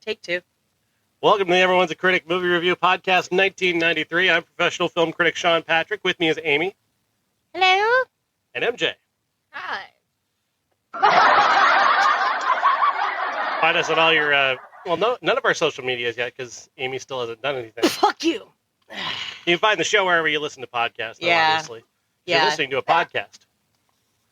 Take two. Welcome to Everyone's a Critic Movie Review Podcast 1993. I'm professional film critic Sean Patrick. With me is Amy. Hello. And MJ. Hi. Find us on all your, none of our social medias yet because Amy still hasn't done anything. Fuck you. You can find the show wherever you listen to podcasts, though, obviously. You're listening to a podcast.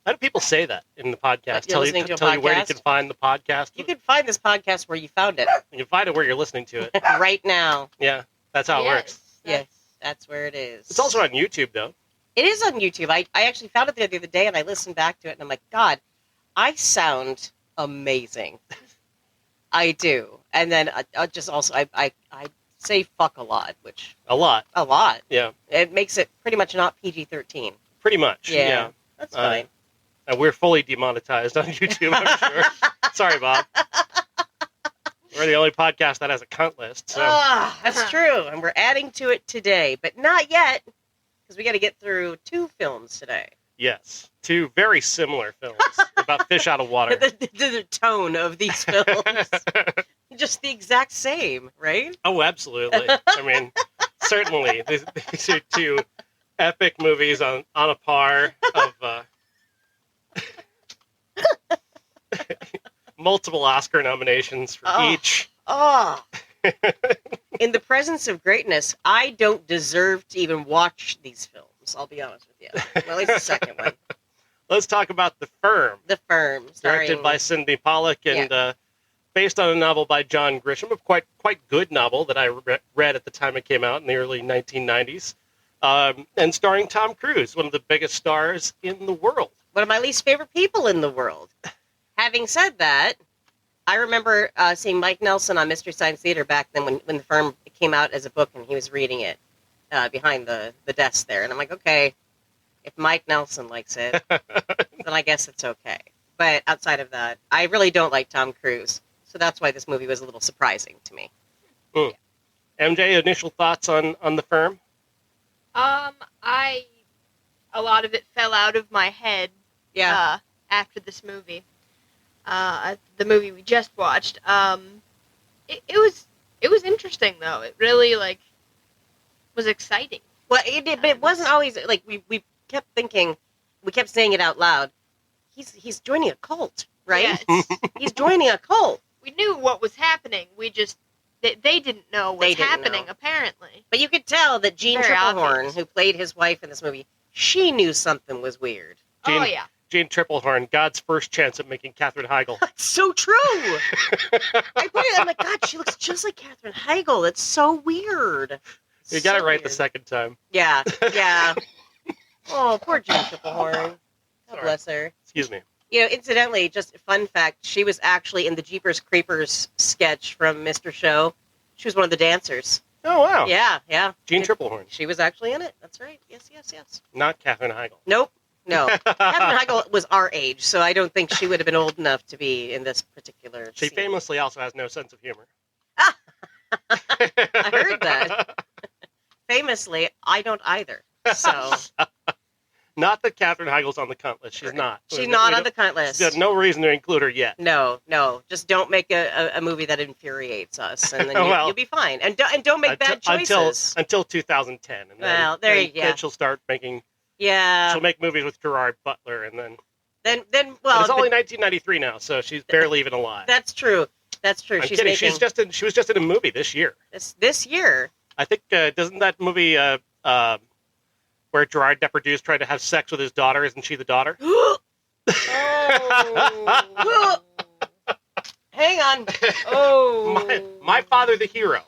How do people say that in the podcast? Tell you where you can find the podcast. You can find this podcast where you found it. You can find it where you're listening to it. Right now. Yeah, that's how it works. Yes, that's where it is. It's also on YouTube, though. It is on YouTube. I actually found it there the other day, and I listened back to it, and I'm like, God, I sound amazing. I do. And then I say fuck a lot, which... A lot. Yeah. It makes it pretty much not PG-13. Pretty much, yeah. That's fine. And we're fully demonetized on YouTube, I'm sure. Sorry, Bob. We're the only podcast that has a cunt list. So. That's true. And we're adding to it today. But not yet, because we got to get through two films today. Yes. Two very similar films about fish out of water. The tone of these films. Just the exact same, right? Oh, absolutely. I mean, certainly. These are two epic movies on a par of... multiple Oscar nominations for each. In the presence of greatness, I don't deserve to even watch these films, I'll be honest with you. Well, at least the second one. Let's talk about The Firm. The Firm. Directed by Cindy Pollack and based on a novel by John Grisham, a quite good novel that I read at the time it came out in the early 1990s. And starring Tom Cruise, one of the biggest stars in the world. One of my least favorite people in the world. Having said that, I remember seeing Mike Nelson on Mystery Science Theater back then when The Firm came out as a book and he was reading it behind the desk there. And I'm like, okay, if Mike Nelson likes it, then I guess it's okay. But outside of that, I really don't like Tom Cruise. So that's why this movie was a little surprising to me. Mm. Yeah. MJ, initial thoughts on The Firm? A lot of it fell out of my head after this movie. The movie we just watched. It was interesting though. It really was exciting. Well, it did, but it wasn't always we kept thinking, we kept saying it out loud. He's joining a cult, right? Yeah, he's joining a cult. We knew what was happening. We just they didn't know what's happening apparently. But you could tell that Jeanne Tripplehorn, who played his wife in this movie, she knew something was weird. Jeanne Tripplehorn, God's first chance at making Katherine Heigl. That's so true. I'm like, God, she looks just like Katherine Heigl. It's so weird. You got it right the second time. Yeah. Oh, poor Jeanne Tripplehorn. God bless her. Excuse me. You know, incidentally, just a fun fact, she was actually in the Jeepers Creepers sketch from Mr. Show. She was one of the dancers. Oh, wow. Yeah. Jeanne Tripplehorn. She was actually in it. That's right. Yes. Not Katherine Heigl. Nope. No. Katherine Heigl was our age, so I don't think she would have been old enough to be in this particular She scene. famously also has no sense of humor. I heard that. Famously, I don't either. So... Not that Katherine Heigl's on the cunt list. She's not. She's not on the cunt list. There's no reason to include her yet. No. Just don't make a movie that infuriates us, and then you'll be fine. And don't make bad choices. Until 2010. And there you go. Then she'll start making... Yeah. She'll make movies with Gerard Butler, and then well... But it's only 1993 now, so she's barely even alive. That's true. I'm kidding. She was just in a movie this year. This year? I think, doesn't that movie... where Gerard Depardieu's tried to have sex with his daughter. Isn't she the daughter? Oh. Hang on. Oh. My Father the Hero.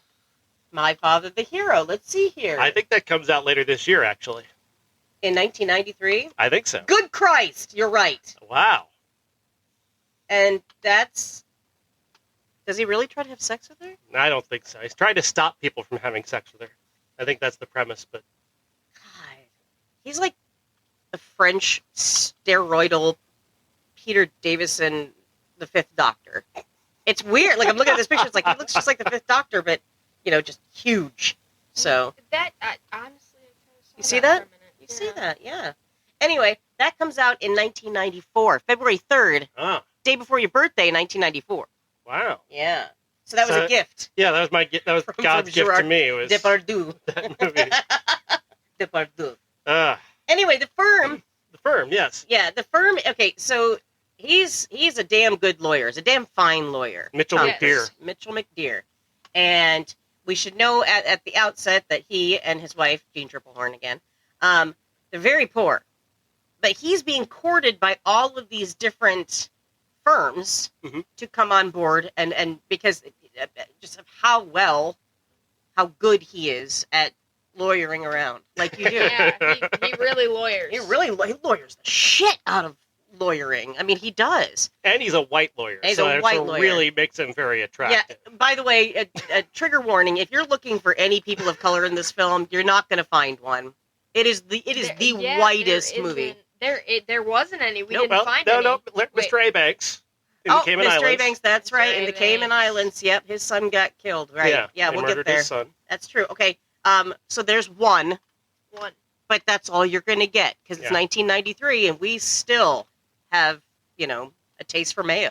My Father the Hero. Let's see here. I think that comes out later this year, actually. In 1993? I think so. Good Christ. You're right. Wow. And that's... Does he really try to have sex with her? I don't think so. He's trying to stop people from having sex with her. I think that's the premise, but... He's like the French steroidal Peter Davison, the Fifth Doctor. It's weird. I'm looking at this picture. It's like he looks just like the Fifth Doctor, but just huge. So that honestly, you see that? You see that? Yeah. Anyway, that comes out in 1994, February 3rd, day before your birthday, 1994. Wow. Yeah. So that was a gift. Yeah, that was God's gift Gerard to me. Was Depardieu. that movie? Depardieu. Anyway, the firm. The firm, yes. Yeah, the firm. Okay, so he's a damn good lawyer. He's a damn fine lawyer. Mitchell McDear. Mitchell McDear, and we should know at the outset that he and his wife, Jeanne Tripplehorn again, they're very poor, but he's being courted by all of these different firms to come on board, and because just of how good he is at lawyering around, like you do. Yeah, he really lawyers. He lawyers the shit out of lawyering. I mean, he does. And he's a white lawyer. He's so a white lawyer. Really makes him very attractive. Yeah. By the way, a trigger warning: if you're looking for any people of color in this film, you're not going to find one. It is the whitest movie. There wasn't any. We didn't find any. No, Mr. Abanks. In the Cayman Mr. Islands. Abanks, that's right. In the Cayman Islands, yep, his son got killed. Right? Yeah, we'll get there. His son. That's true. Okay. So there's one, but that's all you're going to get because it's 1993, and we still have, a taste for mayo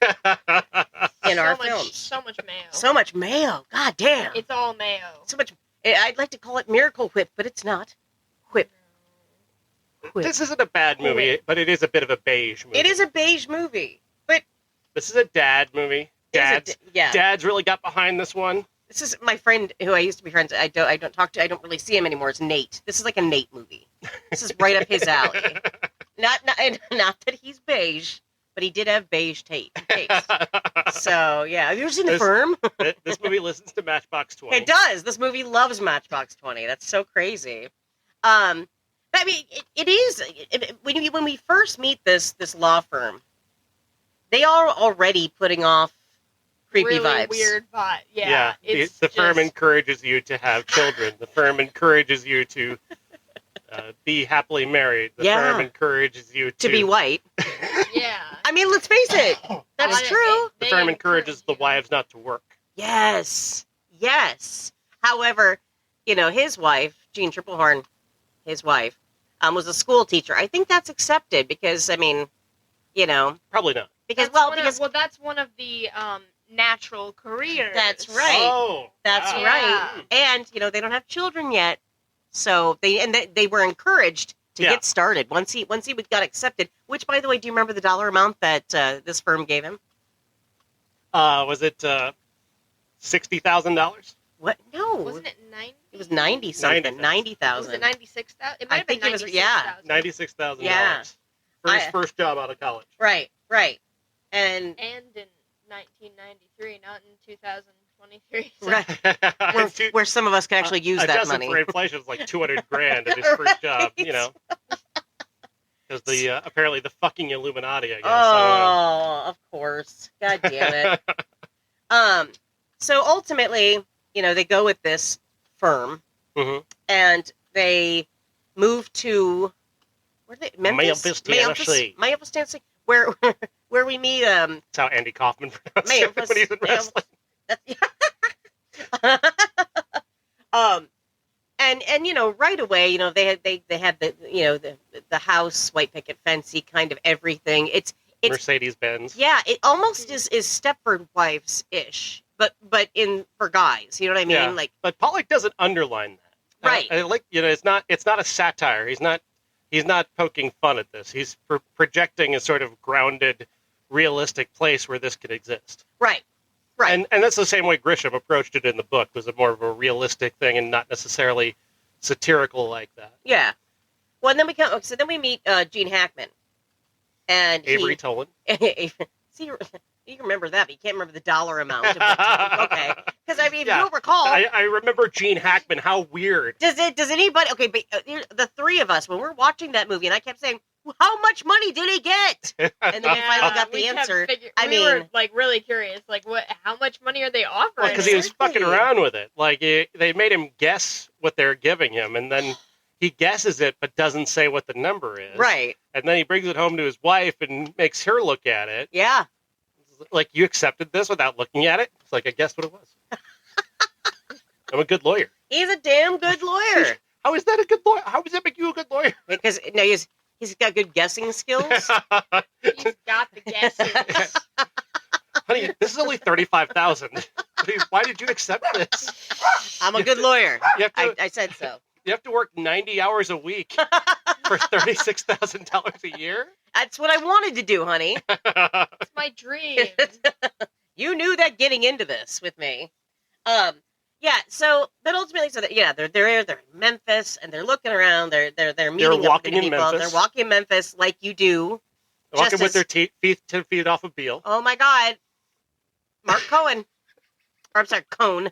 in our films. So much mayo. So much mayo. God damn. It's all mayo. So much. I'd like to call it Miracle Whip, but it's not. Whip. This isn't a bad movie, but it is a bit of a beige movie. It is a beige movie, but this is a dad movie. Dad's really got behind this one. This is my friend who I used to be friends. I don't talk to. I don't really see him anymore. It's Nate. This is like a Nate movie. This is right up his alley. Not that he's beige, but he did have beige taste. So yeah, have you ever seen The Firm? This movie listens to Matchbox 20. It does. This movie loves Matchbox 20. That's so crazy. I mean, it is when we first meet this law firm, they are already putting off creepy really vibes. Weird vibe. Yeah. The firm encourages you to have children. The firm encourages you to be happily married. The firm encourages you to be white. Yeah. I mean, let's face it. That's true. The firm encourages the wives not to work. Yes. However, his wife, Jeanne Tripplehorn, his wife, was a school teacher. I think that's accepted because, probably not. Because that's one of the natural careers. That's right. Oh, that's right. And they don't have children yet, so they were encouraged to get started once he got accepted. Which, by the way, do you remember the dollar amount that this firm gave him? Was it $60,000? What? No. Wasn't it 90? It was 90 something. 90,000. Was it 96,000? It might have been 96,000. $96,000. Yeah. For his first job out of college. Right. And in 1993, not in 2023. So. Right. Where some of us can actually use that money. For inflation, it's like $200,000 at his first job, Because apparently the fucking Illuminati, I guess. Oh, of course. God damn it. So ultimately, they go with this firm, and they move to Memphis, Tennessee, where we meet. That's how Andy Kaufman pronounced it when he's in wrestling. And right away, they had the house, white picket fencey, kind of everything. It's Mercedes Benz. Yeah, it almost is Stepford Wives ish, but for guys, you know what I mean? Yeah, but Pollack doesn't underline that, right? It's not a satire. He's not poking fun at this. He's projecting a sort of grounded, realistic place where this could exist. Right. And that's the same way Grisham approached it in the book. Was it more of a realistic thing and not necessarily satirical like that? Yeah. Well, and then we meet Gene Hackman. And Avery Towne. See, you remember that, but you can't remember the dollar amount. Okay. Because, if you'll recall... I remember Gene Hackman. How weird. Does anybody... Okay, but the three of us, when we're watching that movie, and I kept saying, how much money did he get? And then we finally got the answer. We were, really curious. How much money are they offering? Well, because he was fucking around with it. They made him guess what they're giving him, and then... He guesses it, but doesn't say what the number is. Right. And then he brings it home to his wife and makes her look at it. Yeah. You accepted this without looking at it? It's I guessed what it was. I'm a good lawyer. He's a damn good lawyer. How is that a good lawyer? How does that make you a good lawyer? Because, he's got good guessing skills. He's got the guesses. Honey, This is only $35,000. Why did you accept this? I'm a good lawyer. I said so. You have to work 90 hours a week for $36,000 a year? That's what I wanted to do, honey. It's my dream. You knew that getting into this with me. Yeah, so but ultimately, they're in Memphis and they're looking around. They're meeting up with people. Memphis. They're walking in Memphis like you do. Walking with their feet 10 feet off a Beale. Oh my God, Mark Cohen. Or I'm sorry, Cone.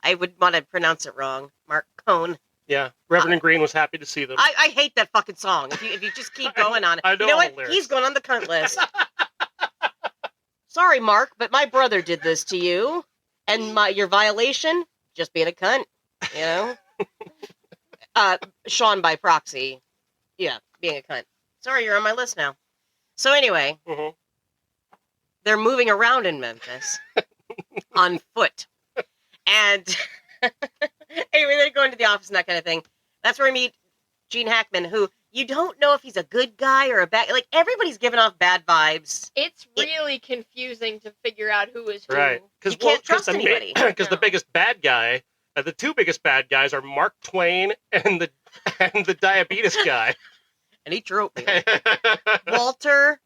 I would want to pronounce it wrong. Mark Cone. Yeah, Reverend Green was happy to see them. I hate that fucking song. If you just keep going on it, I know you know what? lyrics. He's going on the cunt list. Sorry, Mark, but my brother did this to you, and your violation, just being a cunt. You know, Sean by proxy. Yeah, being a cunt. Sorry, you're on my list now. So anyway, they're moving around in Memphis on foot, and. Anyway, they're going to the office and that kind of thing. That's where we meet Gene Hackman, who you don't know if he's a good guy or a bad. Like everybody's giving off bad vibes. It's really confusing to figure out who is who. Right? You can't trust anybody. Because the biggest bad guy, the two biggest bad guys are Mark Twain and the diabetes guy. And he drew me. Walter.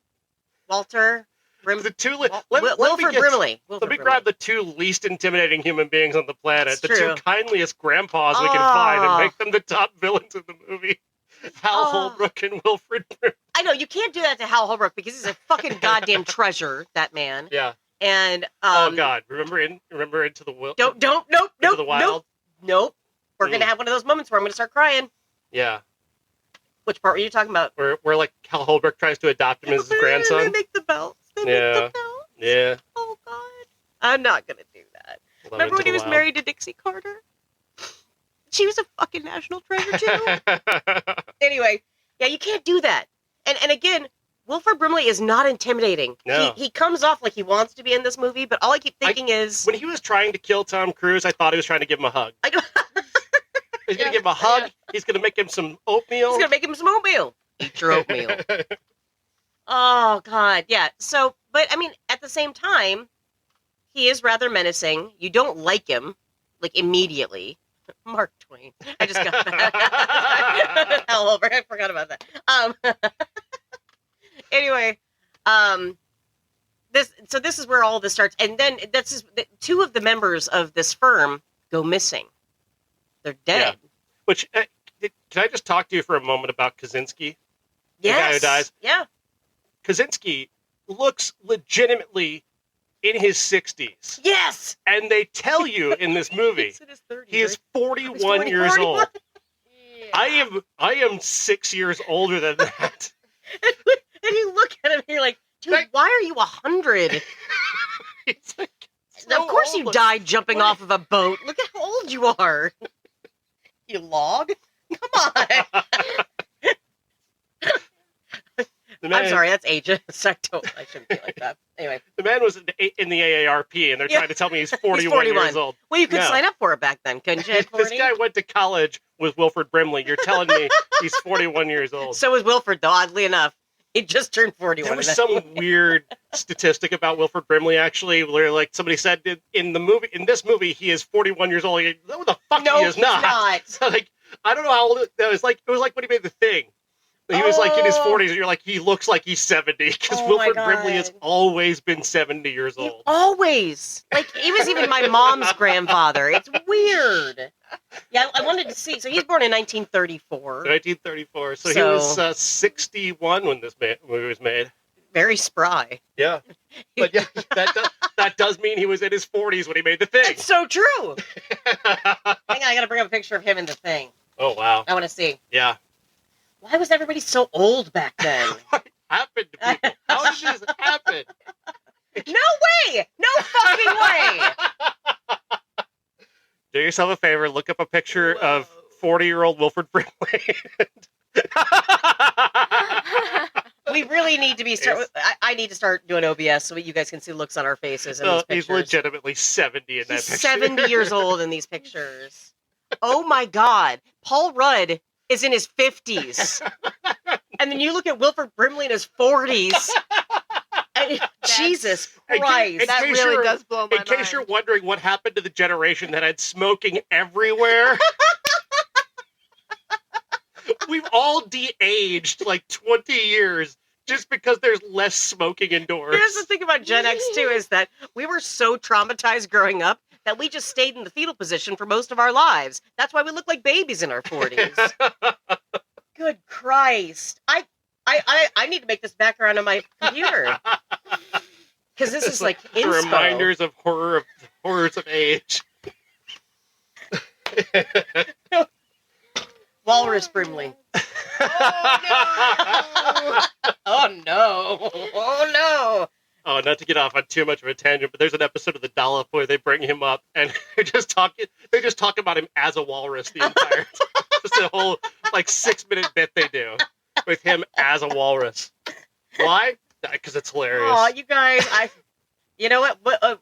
The two. Wilford Brimley. Let me grab the two least intimidating human beings on the planet. That's the true. two kindliest grandpas we can find, and make them the top villains in the movie. Hal Holbrook and Wilford Brimley. I know you can't do that to Hal Holbrook because he's a fucking goddamn treasure. That man. Yeah. And oh God, remember Into the Wild? Nope. Into the Wild. Nope. We're gonna have one of those moments where I'm gonna start crying. Yeah. Which part were you talking about? Where like Hal Holbrook tries to adopt him as his grandson. They make the belts. Yeah. Oh God, I'm not gonna do that. Remember when he was married to Dixie Carter? She was a fucking national treasure too. Anyway, yeah, you can't do that. And again, Wilford Brimley is not intimidating. No. He comes off like he wants to be in this movie, but all I keep thinking is when he was trying to kill Tom Cruise, I thought he was trying to give him a hug. He's gonna give him a hug. Yeah. He's gonna make him some oatmeal. He's gonna make him some oatmeal. Eat your oatmeal. Oh God, yeah. So, but I mean, at the same time, he is rather menacing. You don't like him, like immediately. Mark Twain. I just got that. Hell over. I forgot about that. Anyway, this is where all this starts, and then two of the members of this firm go missing. They're dead. Yeah. Which can I just talk to you for a moment about Kaczynski? Yes. The guy who dies. Yeah. Kaczynski looks legitimately in his 60s. Yes. And they tell you in this movie He's in his 30s, he is 41 years old. Yeah. I am 6 years older than that. And you look at him and you're like, dude, why are you 100? It's like, so of course old. You died jumping off of a boat. Look at how old you are. You log? Come on. I'm sorry, that's ageist. I shouldn't be like that. Anyway. The man was in the AARP, and they're trying to tell me he's 41 years old. Well, you could sign up for it back then, couldn't you? This guy went to college with Wilford Brimley. You're telling me he's 41 years old. So was Wilford, though, oddly enough. He just turned 41. There was some weird statistic about Wilford Brimley, actually, where like somebody said in this movie, he is 41 years old. Like, no, the fuck he is not. So, like, I don't know how old it was. Like, it was like when he made The Thing. He was like in his 40s, and you're like, he looks like he's 70, because Wilford Brimley has always been 70 years old. Always. Like, he was even my mom's grandfather. It's weird. Yeah, I wanted to see. So he's born in 1934. 1934. So he was 61 when this movie was made. Very spry. Yeah. But yeah, that does mean he was in his 40s when he made The Thing. It's so true. Hang on, I got to bring up a picture of him in The Thing. Oh, wow. I want to see. Yeah. Why was everybody so old back then? What happened to people? How did this happen? No way! No fucking way! Do yourself a favor, look up a picture of 40-year-old Wilford Brimley. We really need to be I need to start doing OBS so you guys can see looks on our faces in these pictures. He's legitimately 70 in that picture. 70 years old in these pictures. Oh my God. Paul Rudd is in his 50s. And then you look at Wilford Brimley in his 40s. Jesus In Christ. That case really you're- does blow my In case mind. you're wondering what happened to the generation that had smoking everywhere, we've all de-aged like 20 years just because there's less smoking indoors. Here's the thing about Gen X, too, is that we were so traumatized growing up that we just stayed in the fetal position for most of our lives. That's why we look like babies in our 40s. Good Christ. I need to make this background on my computer. Because this is like the inspo. reminders of horrors of age. Walrus Brimley. Oh no! Oh no! Oh, not to get off on too much of a tangent, but there's an episode of the Dollop where they bring him up and they're just talking about him as a walrus the entire time. Just a whole like 6-minute bit they do with him as a walrus. Why? Because it's hilarious. Oh, you guys, you know what?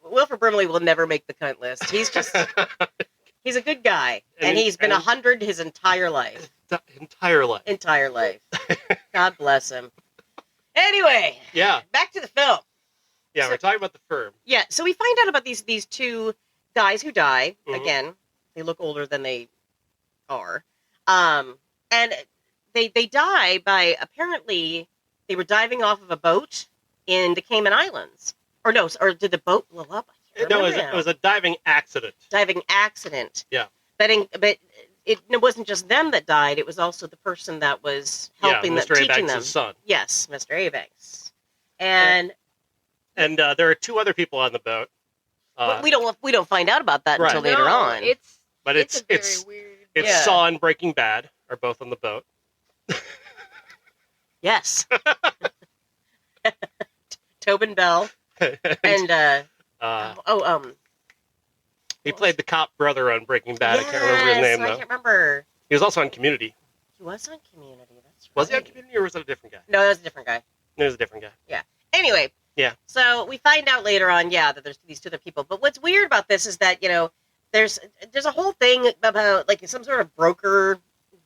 Wilford Brimley will never make the cunt list. He's a good guy, and he's been 100 his entire life. Entire life. Entire life. God bless him. Anyway, Yeah. back to the film. Yeah, we're talking about the firm. Yeah, so we find out about these two guys who die. Mhm. Again, they look older than they are. And they die by, apparently, they were diving off of a boat in the Cayman Islands. Or no, or did the boat blow up? I can't No, remember it now. was a diving accident. Diving accident. Yeah. But it wasn't just them that died. It was also the person that was helping them, Mr. teaching them. Abanks' son. Yes, Mr. Abanks. And There are 2 other people on the boat. but we don't find out about that Right. until later on. But It's a very it's weird. Yeah. Saw and Breaking Bad are both on the boat. Yes. Tobin Bell and he played the cop brother on Breaking Bad. I can't remember his name I though. can't remember. He was also on Community. He was on Community. That's right. Was he on Community or was it a different guy? No, that was a different guy. It was a different guy. Anyway. Yeah. So we find out later on, that there's these 2 other people. But what's weird about this is that there's a whole thing about like some sort of broker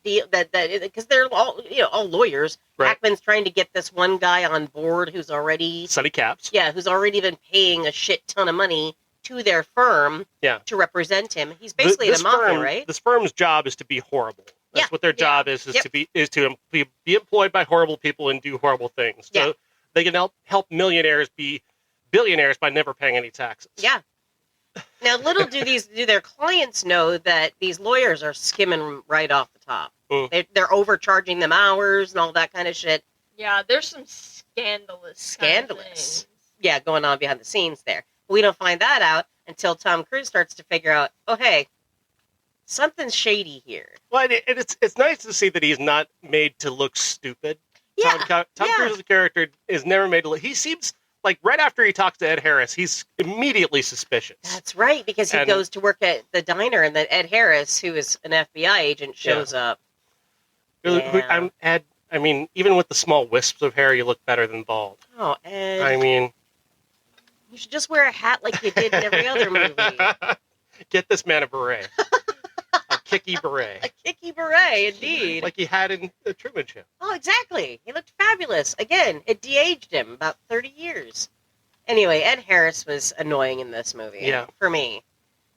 deal that because they're all lawyers. Right. Hackman's trying to get this one guy on board who's already Sunny Caps. who's already been paying a shit ton of money to their firm to represent him. He's basically This the mafia, firm, right? This firm's job is to be horrible. That's what their job is Yep. to be employed by horrible people and do horrible things. So they can help millionaires be billionaires by never paying any taxes. Yeah. Now, little do their clients know that these lawyers are skimming right off the top. Mm. They're overcharging them hours and all that kind of shit. Yeah, there's some scandalous. Kind of things. Yeah, going on behind the scenes there. We don't find that out until Tom Cruise starts to figure out, oh, hey, something's shady here. Well, and it's nice to see that he's not made to look stupid. Yeah. Tom Cruise's character is never made to look. He seems like right after he talks to Ed Harris, he's immediately suspicious. That's right, because he goes to work at the diner, and then Ed Harris, who is an FBI agent, shows up. Yeah. Ed, I mean, even with the small wisps of hair, you look better than bald. Oh, Ed. I mean, you should just wear a hat like you did in every other movie. Get this man a beret. A kicky beret. A kicky beret, indeed. Like he had in the Truman Show. Oh, exactly. He looked fabulous. Again, it de-aged him about 30 years. Anyway, Ed Harris was annoying in this movie. Yeah. For me.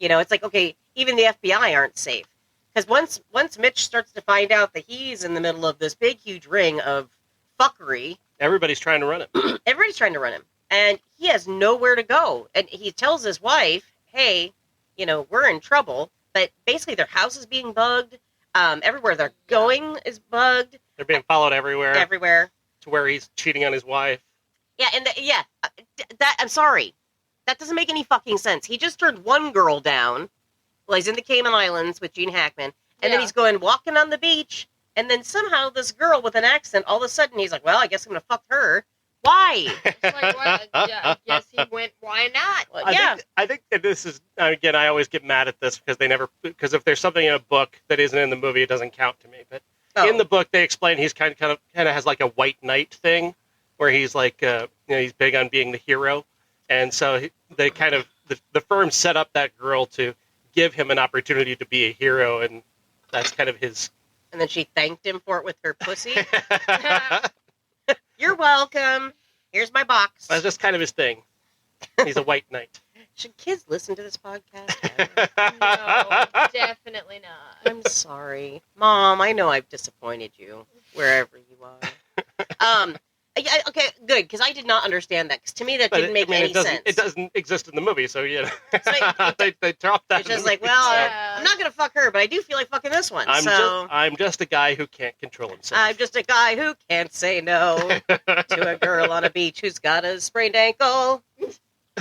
It's like, okay, even the FBI aren't safe. Because once Mitch starts to find out that he's in the middle of this big, huge ring of fuckery. Everybody's trying to run him. Everybody's trying to run him. And he has nowhere to go. And he tells his wife, hey, we're in trouble. But basically their house is being bugged. Everywhere they're going is bugged. They're being followed everywhere. Everywhere. To where he's cheating on his wife. Yeah, and that I'm sorry. That doesn't make any fucking sense. He just turned one girl down. Well, he's in the Cayman Islands with Jeanne Hackman. And then he's walking on the beach. And then somehow this girl with an accent, all of a sudden he's like, well, I guess I'm going to fuck her. Why? It's like, what? Yeah, I guess he went, why not? Well, I think that this is, again, I always get mad at this because if there's something in a book that isn't in the movie, it doesn't count to me. But in the book, they explain he's kind of has like a white knight thing where he's like, he's big on being the hero. And so they kind of, the firm set up that girl to give him an opportunity to be a hero. And that's kind of his. And then she thanked him for it with her pussy. You're welcome. Here's my box. That's just kind of his thing. He's a white knight. Should kids listen to this podcast? No, definitely not. I'm sorry. Mom, I know I've disappointed you, wherever you are. Okay, good, because I did not understand that, because to me that didn't make any sense. It doesn't exist in the movie, so, you know. So they dropped that. It's just like, well, I'm not going to fuck her, but I do feel like fucking this one, I'm just a guy who can't control himself. I'm just a guy who can't say no to a girl on a beach who's got a sprained ankle.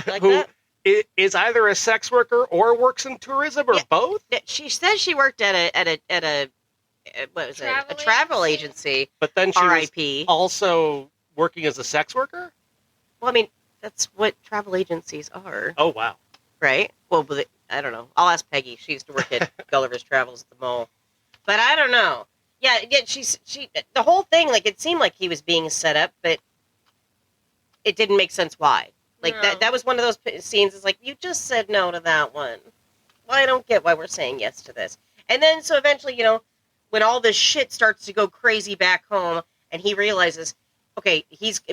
Like who that? is either a sex worker or works in tourism or both. She said she worked at a what was it? A travel agency. But then she R.I.P. was also working as a sex worker? Well, I mean, that's what travel agencies are. Oh, wow. Right? Well, I don't know. I'll ask Peggy. She used to work at Gulliver's Travels at the mall. But I don't know. Yeah, the whole thing, like, it seemed like he was being set up, but it didn't make sense why. Like, No. that was one of those scenes. It's like, you just said no to that one. Well, I don't get why we're saying yes to this. And then, so eventually, you know, when all this shit starts to go crazy back home, and he realizes, okay,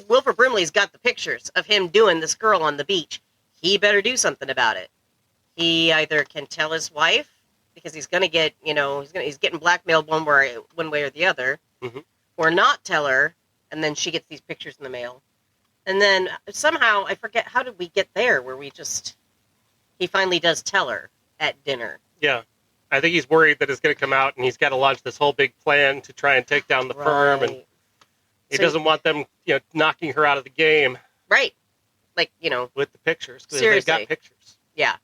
Wilford Brimley's got the pictures of him doing this girl on the beach. He better do something about it. He either can tell his wife, because he's going to get, you know, he's getting blackmailed one way or the other, or not tell her, and then she gets these pictures in the mail. And then somehow, I forget, how did we get there, where he finally does tell her at dinner. Yeah. I think he's worried that it's going to come out, and he's got to launch this whole big plan to try and take down the firm, and he doesn't want them, you know, knocking her out of the game. Right. Like, you know. With the pictures, because Seriously. they've got pictures. Yeah.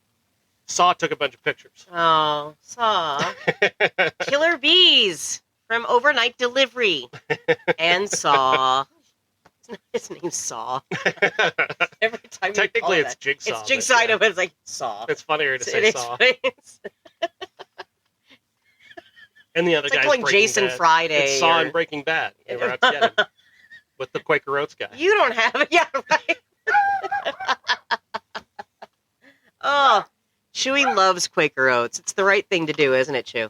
Saw took a bunch of pictures. Oh, Saw. Killer Bees from Overnight Delivery. And Saw. His name's Saw. Every time Technically, it's Jigsaw. It's Jigsaw, I know, but it's like Saw. It's funnier to say Saw. And the other it's guy's like calling Jason Bad. Friday. It's Saw and Breaking Bad. They were out to get him. With the Quaker Oats guy. You don't have it. Yeah, right. Oh, Chewy loves Quaker Oats. It's the right thing to do, isn't it, Chew?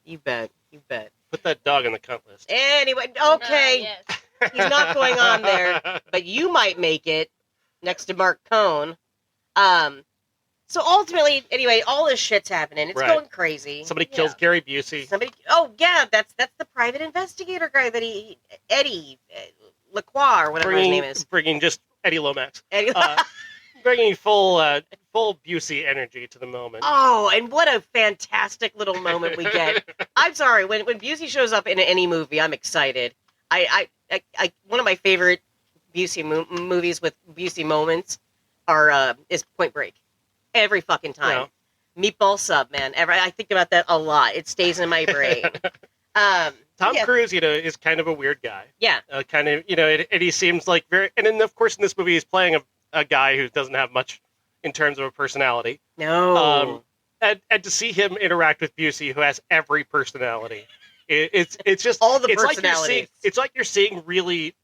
You bet. You bet. Put that dog in the cunt list. Anyway, okay. Yes. He's not going on there, but you might make it next to Mark Cohn. So ultimately, anyway, all this shit's happening. It's going crazy. Somebody kills Gary Busey. Oh yeah, that's the private investigator guy that Eddie Lacroix or whatever his name is. Bringing just Eddie Lomax. Eddie. Bringing full Busey energy to the moment. Oh, and what a fantastic little moment we get. I'm sorry, when Busey shows up in any movie, I'm excited. I one of my favorite Busey movies with Busey moments is Point Break. Every fucking time. Yeah. Meatball Sub, man. I think about that a lot. It stays in my brain. Tom Cruise, you know, is kind of a weird guy. Yeah. Kind of, you know, and he seems like and then, of course, in this movie, he's playing a guy who doesn't have much in terms of a personality. No. And to see him interact with Busey, who has every personality, it's just all the personalities. It's like you're seeing really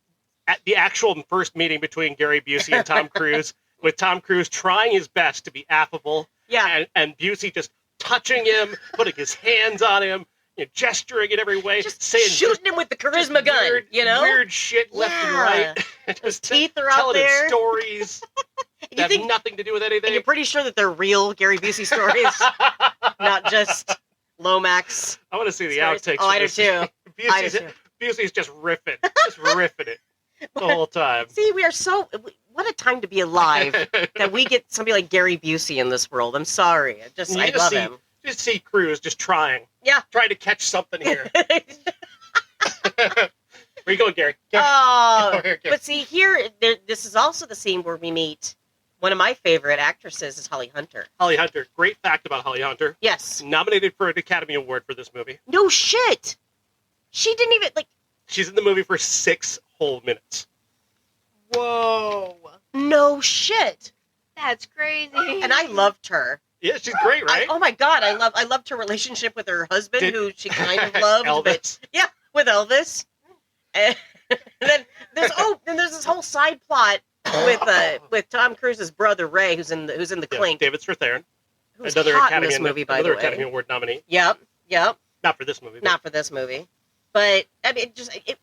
at the actual first meeting between Gary Busey and Tom Cruise, with Tom Cruise trying his best to be affable, and Busey just touching him, putting his hands on him, you know, gesturing in every way, just saying shooting him with the charisma gun, weird, you know, weird shit left and right. His teeth are out telling there. Him stories that have nothing to do with anything. And you're pretty sure that they're real Gary Busey stories, not just Lomax. I want to see the stories. outtakes. Oh, I do too. Busey's just riffing it the whole time. See, we are what a time to be alive that we get somebody like Gary Busey in this world. I'm sorry. I love him. Just see Cruise just trying. Yeah. Trying to catch something here. Where you going, Gary? Oh, but see, this is also the scene where we meet one of my favorite actresses is Holly Hunter. Holly Hunter. Great fact about Holly Hunter. Yes. Nominated for an Academy Award for this movie. No shit. She didn't even, She's in the movie for 6 whole minutes. Whoa. No shit. That's crazy. And I loved her. Yeah, she's great, right? Oh my God, I loved her relationship with her husband, who she kind of loved. Elvis. But, with Elvis. And then there's this whole side plot with Tom Cruise's brother Ray, who's in the Clink. David Strathairn. Who's hot in this movie, by the way. Another Academy Award nominee. Yep. Not for this movie. Not for this movie. But I mean,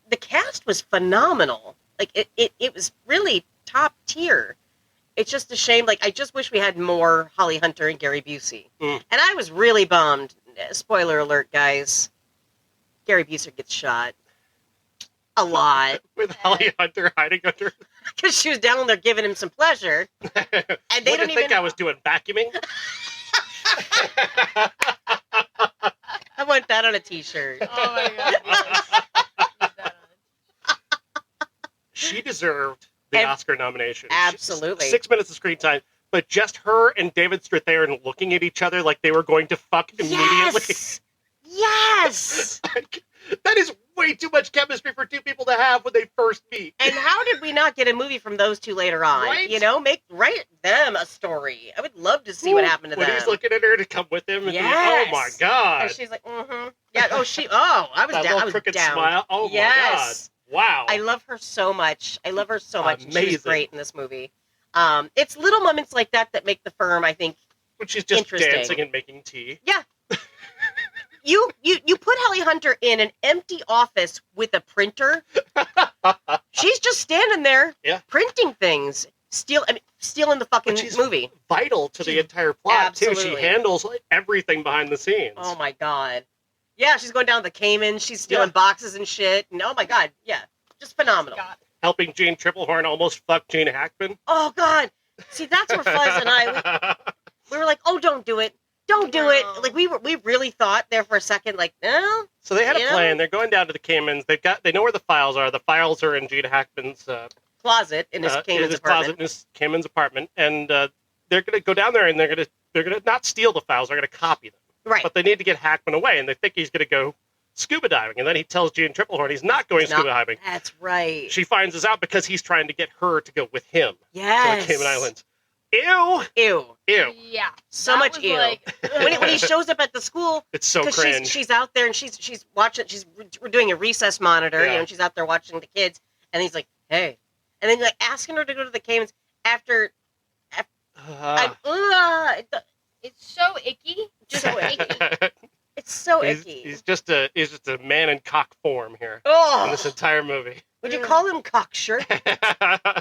the cast was phenomenal. Like it was really top tier. It's just a shame. Like, I just wish we had more Holly Hunter and Gary Busey. And I was really bummed. Spoiler alert, guys. Gary Busey gets shot. A lot. With Holly Hunter hiding under. Because she was down there giving him some pleasure. And they don't think I was doing vacuuming? I want that on a t-shirt. Oh my god. She deserved the Oscar nomination. Absolutely. 6 minutes of screen time, but just her and David Strathairn looking at each other like they were going to fuck immediately. Yes! That is way too much chemistry for two people to have when they first meet. And how did we not get a movie from those two later on? Right? You know, write them a story. I would love to see what happened to them. When he's looking at her to come with him. And yes. Oh my god. And she's like, Yeah, I was down. I was crooked down. Smile. Oh yes. my god. Wow. I love her so much. Amazing. She's great in this movie. It's little moments like that that make the firm, I think, when she's just interesting. dancing and making tea. Yeah. You put Holly Hunter in an empty office with a printer. She's just standing there printing things. Stealing the fucking movie. Vital to the entire plot, absolutely. too. She handles everything behind the scenes. Oh my god. Yeah, she's going down the Caymans. She's stealing boxes and shit. And oh my god, yeah. Just phenomenal. Helping Jeanne Tripplehorn almost fuck Gene Hackman. Oh god. See, that's where Fuzz and I, we were like, oh, don't do it. Don't do it. Like, we really thought there for a second, like, no. So they had a plan. They're going down to the Caymans. They know where the files are. The files are in Gene Hackman's closet in his Cayman's apartment. Closet in his Cayman's apartment, and they're going to go down there and they're going to not steal the files. They're going to copy them. Right. But they need to get Hackman away, and they think he's going to go scuba diving, and then he tells Jeanne Tripplehorn he's not going scuba diving. That's right. She finds this out because he's trying to get her to go with him to the Cayman Islands. Ew. Yeah. So much ew. Like... when he shows up at the school, it's so cringe. She's out there and she's watching. We're doing a recess monitor, and she's out there watching the kids, and he's like, "Hey," and then like asking her to go to the Caymans after. It's so icky. Just so icky. It's so icky. He's just a man in cock form here in this entire movie. Would you call him cocksure?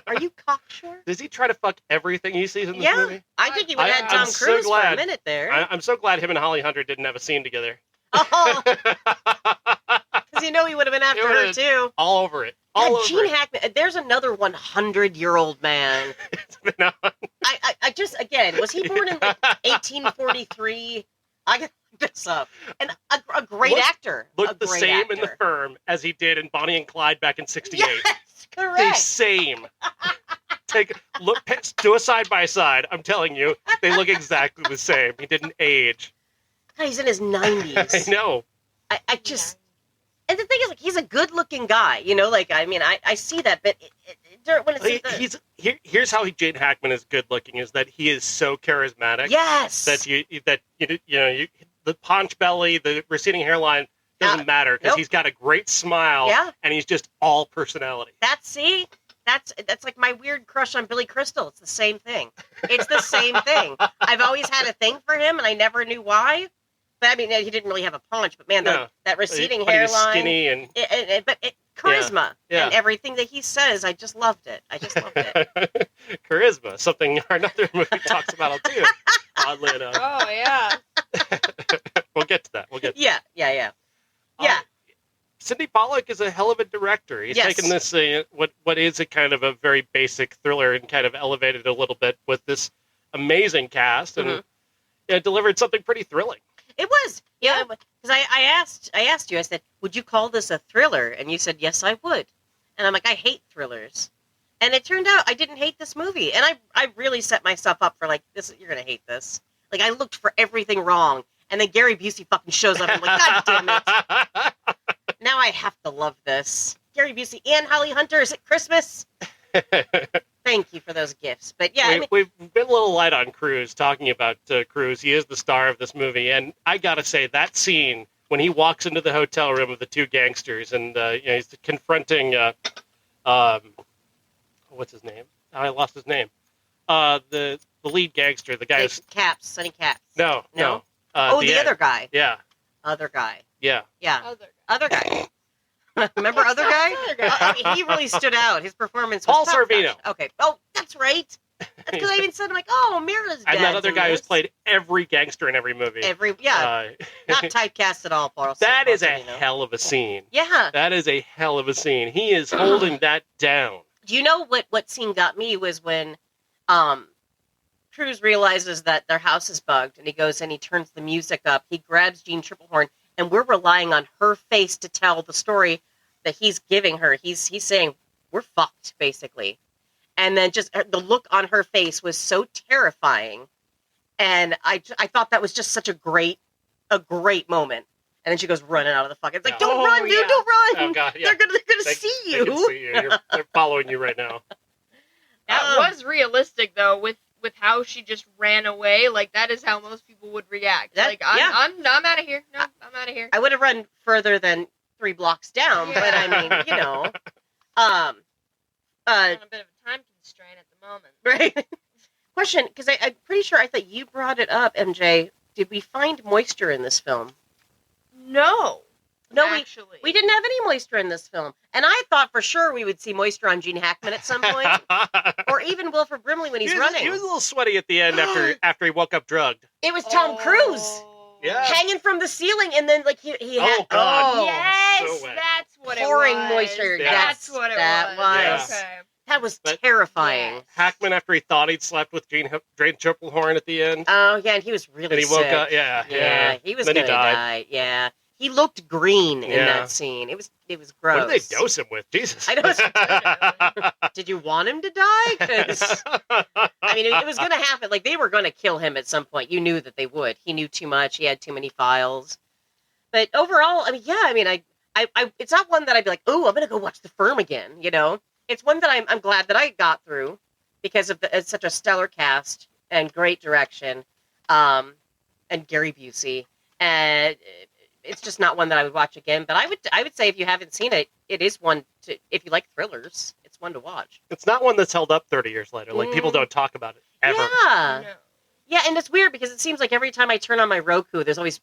Are you cocksure? Does he try to fuck everything he sees in this movie? I think he would have had Tom Cruise for a minute there. I'm so glad him and Holly Hunter didn't have a scene together. Oh, because he would have been after her too. All over it. All over Gene it. Hackman. There's another 100-year-old man. It's been on. I just was he born in like 1843? I got this up. And a great actor. Looked the same in the firm as he did in Bonnie and Clyde back in '68. Yes, correct. The same. Do a side by side. I'm telling you, they look exactly the same. He didn't age. God, he's in his 90s. I know. I just, and the thing is, like, he's a good-looking guy. You know, like, I mean, I see that, but when it's here's how Gene Hackman is good-looking: is that he is so charismatic. Yes. That the paunch belly, the receding hairline doesn't matter because he's got a great smile. Yeah. And he's just all personality. That's like my weird crush on Billy Crystal. It's the same thing. It's the same thing. I've always had a thing for him, and I never knew why. But I mean, he didn't really have a paunch. But man, that receding hairline, he was skinny and charisma and everything that he says, I just loved it. Charisma, something another movie talks about too. Oddly enough. Oh yeah. We'll get to that. Yeah. Sidney Pollack is a hell of a director. He's taken this what is a kind of a very basic thriller and kind of elevated it a little bit with this amazing cast and delivered something pretty thrilling. It was, because I asked you, I said, would you call this a thriller? And you said, yes, I would. And I'm like, I hate thrillers. And it turned out I didn't hate this movie. And I really set myself up for like, you're going to hate this. Like, I looked for everything wrong. And then Gary Busey fucking shows up and I'm like, God damn it. Now I have to love this. Gary Busey and Holly Hunter, is it Christmas? Thank you for those gifts. But yeah, we've been a little light on Cruise, talking about Cruise. He is the star of this movie. And I got to say, that scene when he walks into the hotel room of the two gangsters and he's confronting, what's his name? I lost his name. The lead gangster, the guy who's... Sonny Caps. No. The other guy. Yeah. Other guy. Yeah. Yeah. Other guy. Remember other guy? Other guy. I mean, he really stood out. His performance was Paul top-notch. Sorvino. Okay. Oh, that's right. That's because I even said, I'm like, oh, Mira's dad. And that other guy who's played every gangster in every movie. Not typecast at all, Paul. That is a Sorvino. hell of a scene. Yeah. That is a hell of a scene. He is holding that down. Do you know what scene got me was when Cruz realizes that their house is bugged, and he goes and he turns the music up. He grabs Jeanne Tripplehorn, and we're relying on her face to tell the story that he's giving her. He's saying, we're fucked, basically. And then just the look on her face was so terrifying. And I thought that was just such a great moment. And then she goes running out of the fucking. It's like, don't run, dude, don't run. Oh, God, yeah. They're gonna see you. They can see you. They're following you right now. That was realistic, though, with how she just ran away. Like, that is how most people would react. I'm out of here. No, I'm out of here. I would have run further than 3 blocks down, but I mean, you know. On a bit of a time constraint at the moment. Right. Question, because I'm pretty sure I thought you brought it up, MJ. Did we find moisture in this film? No, actually. We didn't have any moisture in this film. And I thought for sure we would see moisture on Gene Hackman at some point. Or even Wilford Brimley when he's running. He was a little sweaty at the end after he woke up drugged. It was Tom Cruise. Yeah. Hanging from the ceiling, and then, like, he had... Oh, God. Oh, yes, so wet. that's what it was. pouring moisture. Yeah. That's what it that was. was. Okay. That was But- terrifying. Yes. Hackman, after he thought he'd slept with Jeanne Tripplehorn at the end. Oh, yeah, and he was really And he sick. woke up, yeah. He was Then going he to died. die. Yeah. He looked green in Yeah. that scene. It was gross. What did they dose him with? Jesus. I know. Did you want him to die? 'Cause, I mean, it was going to happen. Like, they were going to kill him at some point. You knew that they would. He knew too much. He had too many files. But overall, I mean, yeah, I mean, I it's not one that I'd be like, oh, I'm going to go watch The Firm again, you know? It's one that I'm glad that I got through because of it's such a stellar cast and great direction, and Gary Busey. And it's just not one that I would watch again. But I would say if you haven't seen it, it is one to, if you like thrillers, it's one to watch. It's not one that's held up 30 years later. Like, people don't talk about it ever. Yeah. No. Yeah, and it's weird because it seems like every time I turn on my Roku, there's always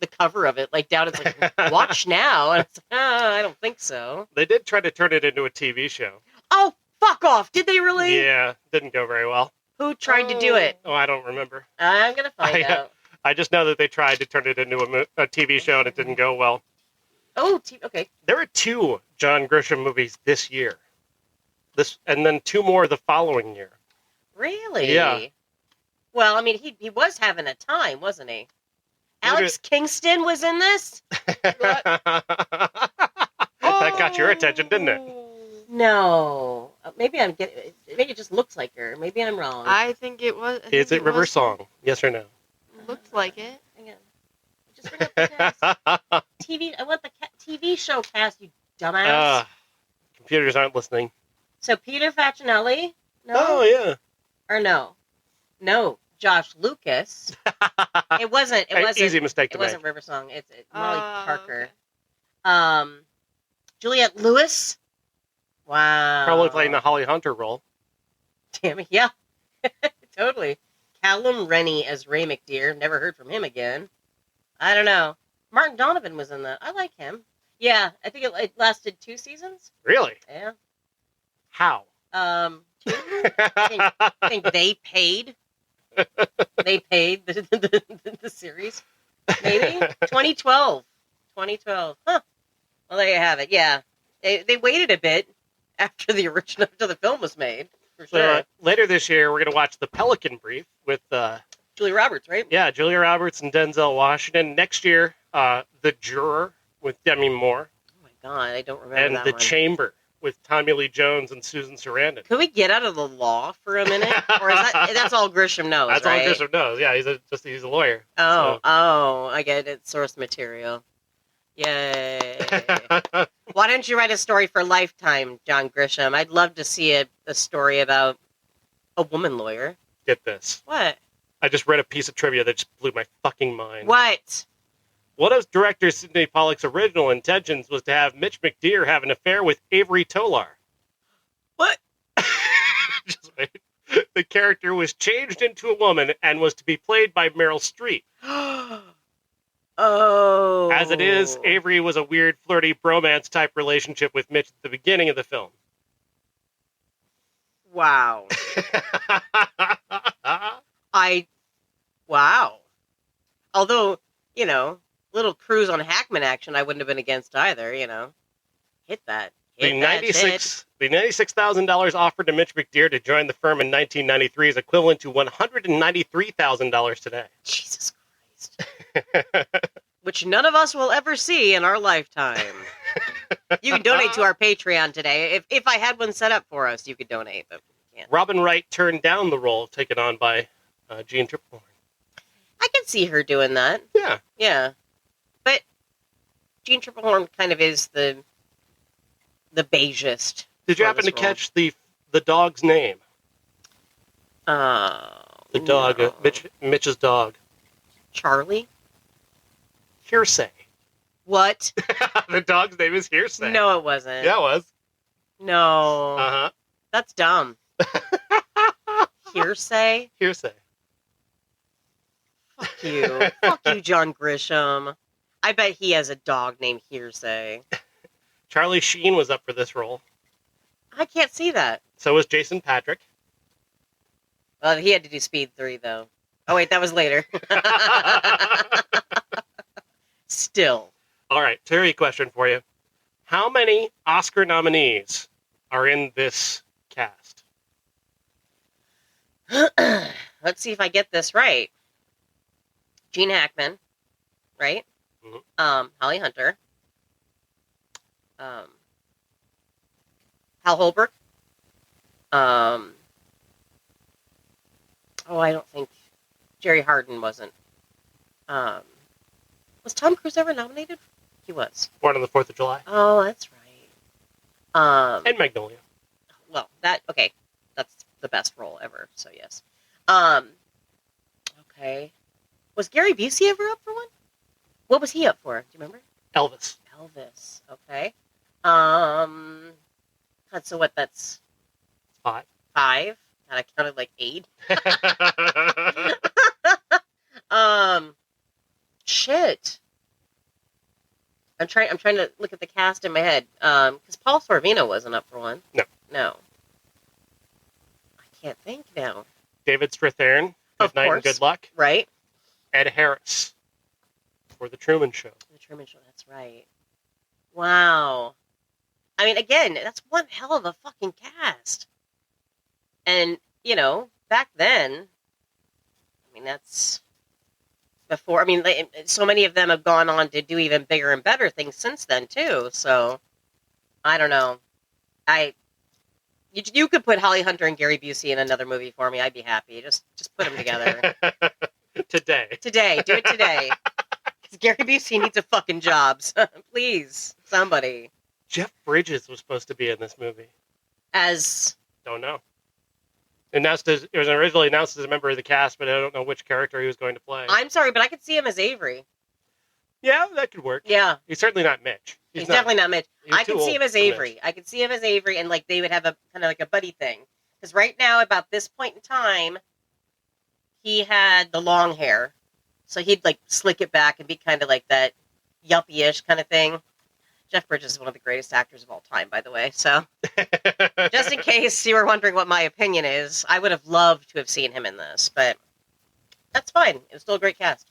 the cover of it, like down. It's like, watch now. And it's like, I don't think so. They did try to turn it into a TV show. Oh, fuck off. Did they really? Yeah, didn't go very well. Who tried to do it? Oh, I don't remember. I'm going to find out. I just know that they tried to turn it into a TV show and it didn't go well. Oh, okay. There are 2 John Grisham movies this year. And then 2 more the following year. Really? Yeah. Well, I mean, he was having a time, wasn't he? Alex Kingston was in this? That got your attention, didn't it? No. Maybe maybe it just looks like her. Maybe I'm wrong. I think it was. Is it River Song? Yes or no? Looks like it. Hang on. Just bring up the cast. I want the TV show cast, you dumbass. Computers aren't listening. So Peter Facinelli? No? Oh, yeah. Or no? No. Josh Lucas. It wasn't. Easy mistake to It wasn't make. Riversong. It's Molly Parker. Okay. Juliette Lewis. Wow. Probably playing the Holly Hunter role. Damn it. Yeah. Totally. Callum Rennie as Ray McDear. Never heard from him again. I don't know. Martin Donovan was in that. I like him. Yeah. I think it lasted 2 seasons. Really? Yeah. How? 2. I think they paid. They paid the series. Maybe 2012. 2012. Huh. Well, there you have it. Yeah, they waited a bit after the film was made. For sure. So, later this year, we're going to watch The Pelican Brief with Julia Roberts, right? Yeah, Julia Roberts and Denzel Washington. Next year, The Juror with Demi Moore. Oh my God, I don't remember And that The one. Chamber with Tommy Lee Jones and Susan Sarandon. Could we get out of the law for a minute? Or is that's all Grisham knows, That's right? all Grisham knows. Yeah, he's a lawyer. Oh, so. I get it. Source material. Yay. Why don't you write a story for Lifetime, John Grisham? I'd love to see a story about a woman lawyer. Get this. What? I just read a piece of trivia that just blew my fucking mind. What? One of director Sidney Pollack's original intentions was to have Mitch McDear have an affair with Avery Tolar. What? Just wait. The character was changed into a woman and was to be played by Meryl Streep. Oh. As it is, Avery was a weird, flirty bromance type relationship with Mitch at the beginning of the film. Wow. Wow. Although, little cruise on Hackman action I wouldn't have been against either, Hit that. The $96,000 offered to Mitch McDear to join the firm in 1993 is equivalent to $193,000 today. Jesus Christ. Which none of us will ever see in our lifetime. You can donate to our Patreon today. If I had one set up for us, you could donate, but you can't. Robin Wright turned down the role taken on by Jeanne Tripplehorn. I can see her doing that. Yeah. Yeah. But Jeanne Tripplehorn kind of is the beigest. Did you happen to catch the dog's name? The dog, no. Mitch's dog. Charlie? Hearsay. What? The dog's name is Hearsay. No, it wasn't. Yeah, it was. No. Uh-huh. That's dumb. Hearsay? Hearsay. Fuck you. Fuck you, John Grisham. I bet he has a dog named Hearsay. Charlie Sheen was up for this role. I can't see that. So was Jason Patrick. Well, he had to do Speed 3, though. Oh, wait, that was later. Still. All right, Terry, question for you. How many Oscar nominees are in this cast? Let's see if I get this right. Gene Hackman, right? Mm-hmm. Holly Hunter. Hal Holbrook. I don't think Jerry Hardin wasn't. Was Tom Cruise ever nominated? He was. Born on the 4th of July. Oh, that's right. And Magnolia. Well, okay. That's the best role ever, so yes. Okay. Was Gary Busey ever up for one? What was he up for? Do you remember? Elvis. Elvis. Okay. God, so what? That's 5. 5. God, I counted like 8. Shit. I'm trying to look at the cast in my head. Because Paul Sorvino wasn't up for one. No. I can't think now. David Strathairn. Of Good Night and course. Good Luck. Right. Ed Harris. For The Truman Show. The Truman Show, that's right. Wow. I mean, again, that's one hell of a fucking cast. And, back then, that's before, so many of them have gone on to do even bigger and better things since then, too. So, I don't know. You could put Holly Hunter and Gary Busey in another movie for me. I'd be happy. Just put them together. Today. Do it today. Because Gary Busey needs a fucking job. So, please, somebody. Jeff Bridges was supposed to be in this movie. As? Don't know. It was originally announced as a member of the cast, but I don't know which character he was going to play. I'm sorry, but I could see him as Avery. Yeah, that could work. Yeah. He's certainly not Mitch. He's definitely not Mitch. I could see him as Avery. Mitch. I could see him as Avery, and they would have a kind of like a buddy thing. Because right now, about this point in time, he had the long hair. So he'd slick it back and be kind of like that yuppie-ish kind of thing. Jeff Bridges is one of the greatest actors of all time, by the way. So, just in case you were wondering what my opinion is, I would have loved to have seen him in this, but that's fine. It was still a great cast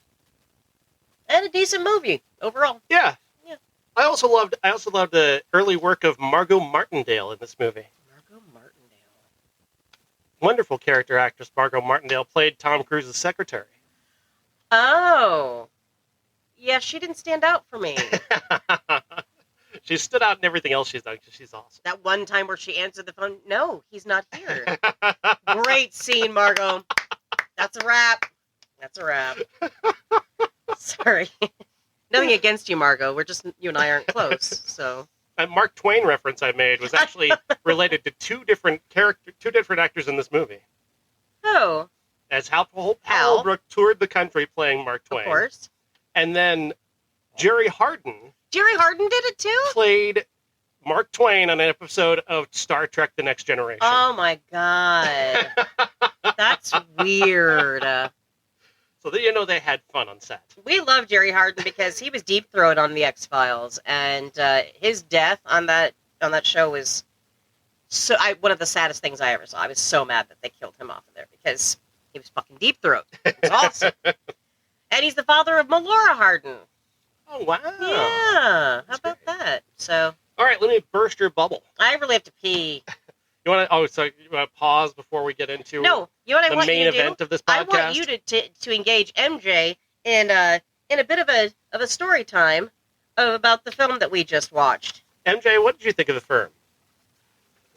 and a decent movie overall. Yeah. Yeah. I also loved the early work of Margot Martindale in this movie. Margot Martindale. Wonderful character actress Margot Martindale played Tom Cruise's secretary. Oh. Yeah, she didn't stand out for me. She stood out in everything else she's done because she's awesome. That one time where she answered the phone, no, he's not here. Great scene, Margot. That's a wrap. Sorry. Nothing against you, Margot. You and I aren't close, so. That Mark Twain reference I made was actually related to two different actors in this movie. Oh. As Hal Holbrook toured the country playing Mark Twain. Of course. And then Jerry Hardin. Jerry Hardin did it too? Played Mark Twain on an episode of Star Trek The Next Generation. Oh my God. That's weird. So So that you know they had fun on set. We love Jerry Hardin because he was Deep Throat on the X-Files, and his death on that show was one of the saddest things I ever saw. I was so mad that they killed him off of there because he was fucking Deep Throat. It was awesome. And he's the father of Melora Hardin. Oh, wow. Yeah. How about that? So. All right, let me burst your bubble. I really have to pee. You want to pause before we get into no, you know what I want main you to event do? of this podcast? I want you to engage MJ in a bit of a story time about the film that we just watched. MJ, what did you think of The Firm?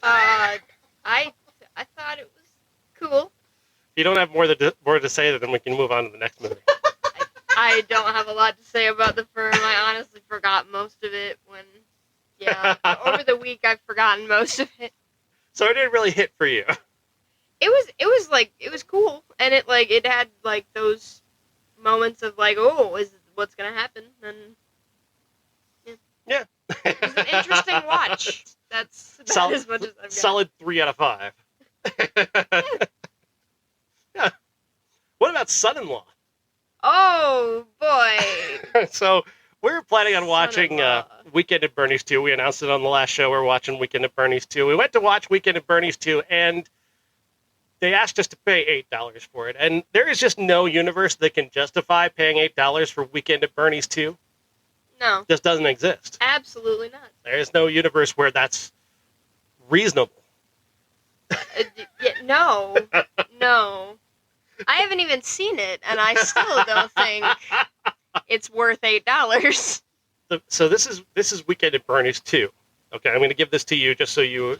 I thought it was cool. If you don't have more to say, then we can move on to the next movie. I don't have a lot to say about The Firm. I honestly forgot most of it over the week I've forgotten most of it. So it didn't really hit for you. It was cool, and it had like those moments of like, oh, what's gonna happen? And yeah. It was an interesting watch. That's about as much as I've got. Solid 3 out of 5. Yeah. What about Son-in-Law? Oh boy. So we're planning on watching Weekend at Bernie's 2. We announced it on the last show. We're watching Weekend at Bernie's 2. We went to watch Weekend at Bernie's 2, and they asked us to pay $8 for it. And there is just no universe that can justify paying $8 for Weekend at Bernie's 2. No. Just doesn't exist. Absolutely not. There is no universe where that's reasonable. No. I haven't even seen it, and I still don't think it's worth $8. So this is Weekend at Bernie's 2. Okay, I'm going to give this to you just so you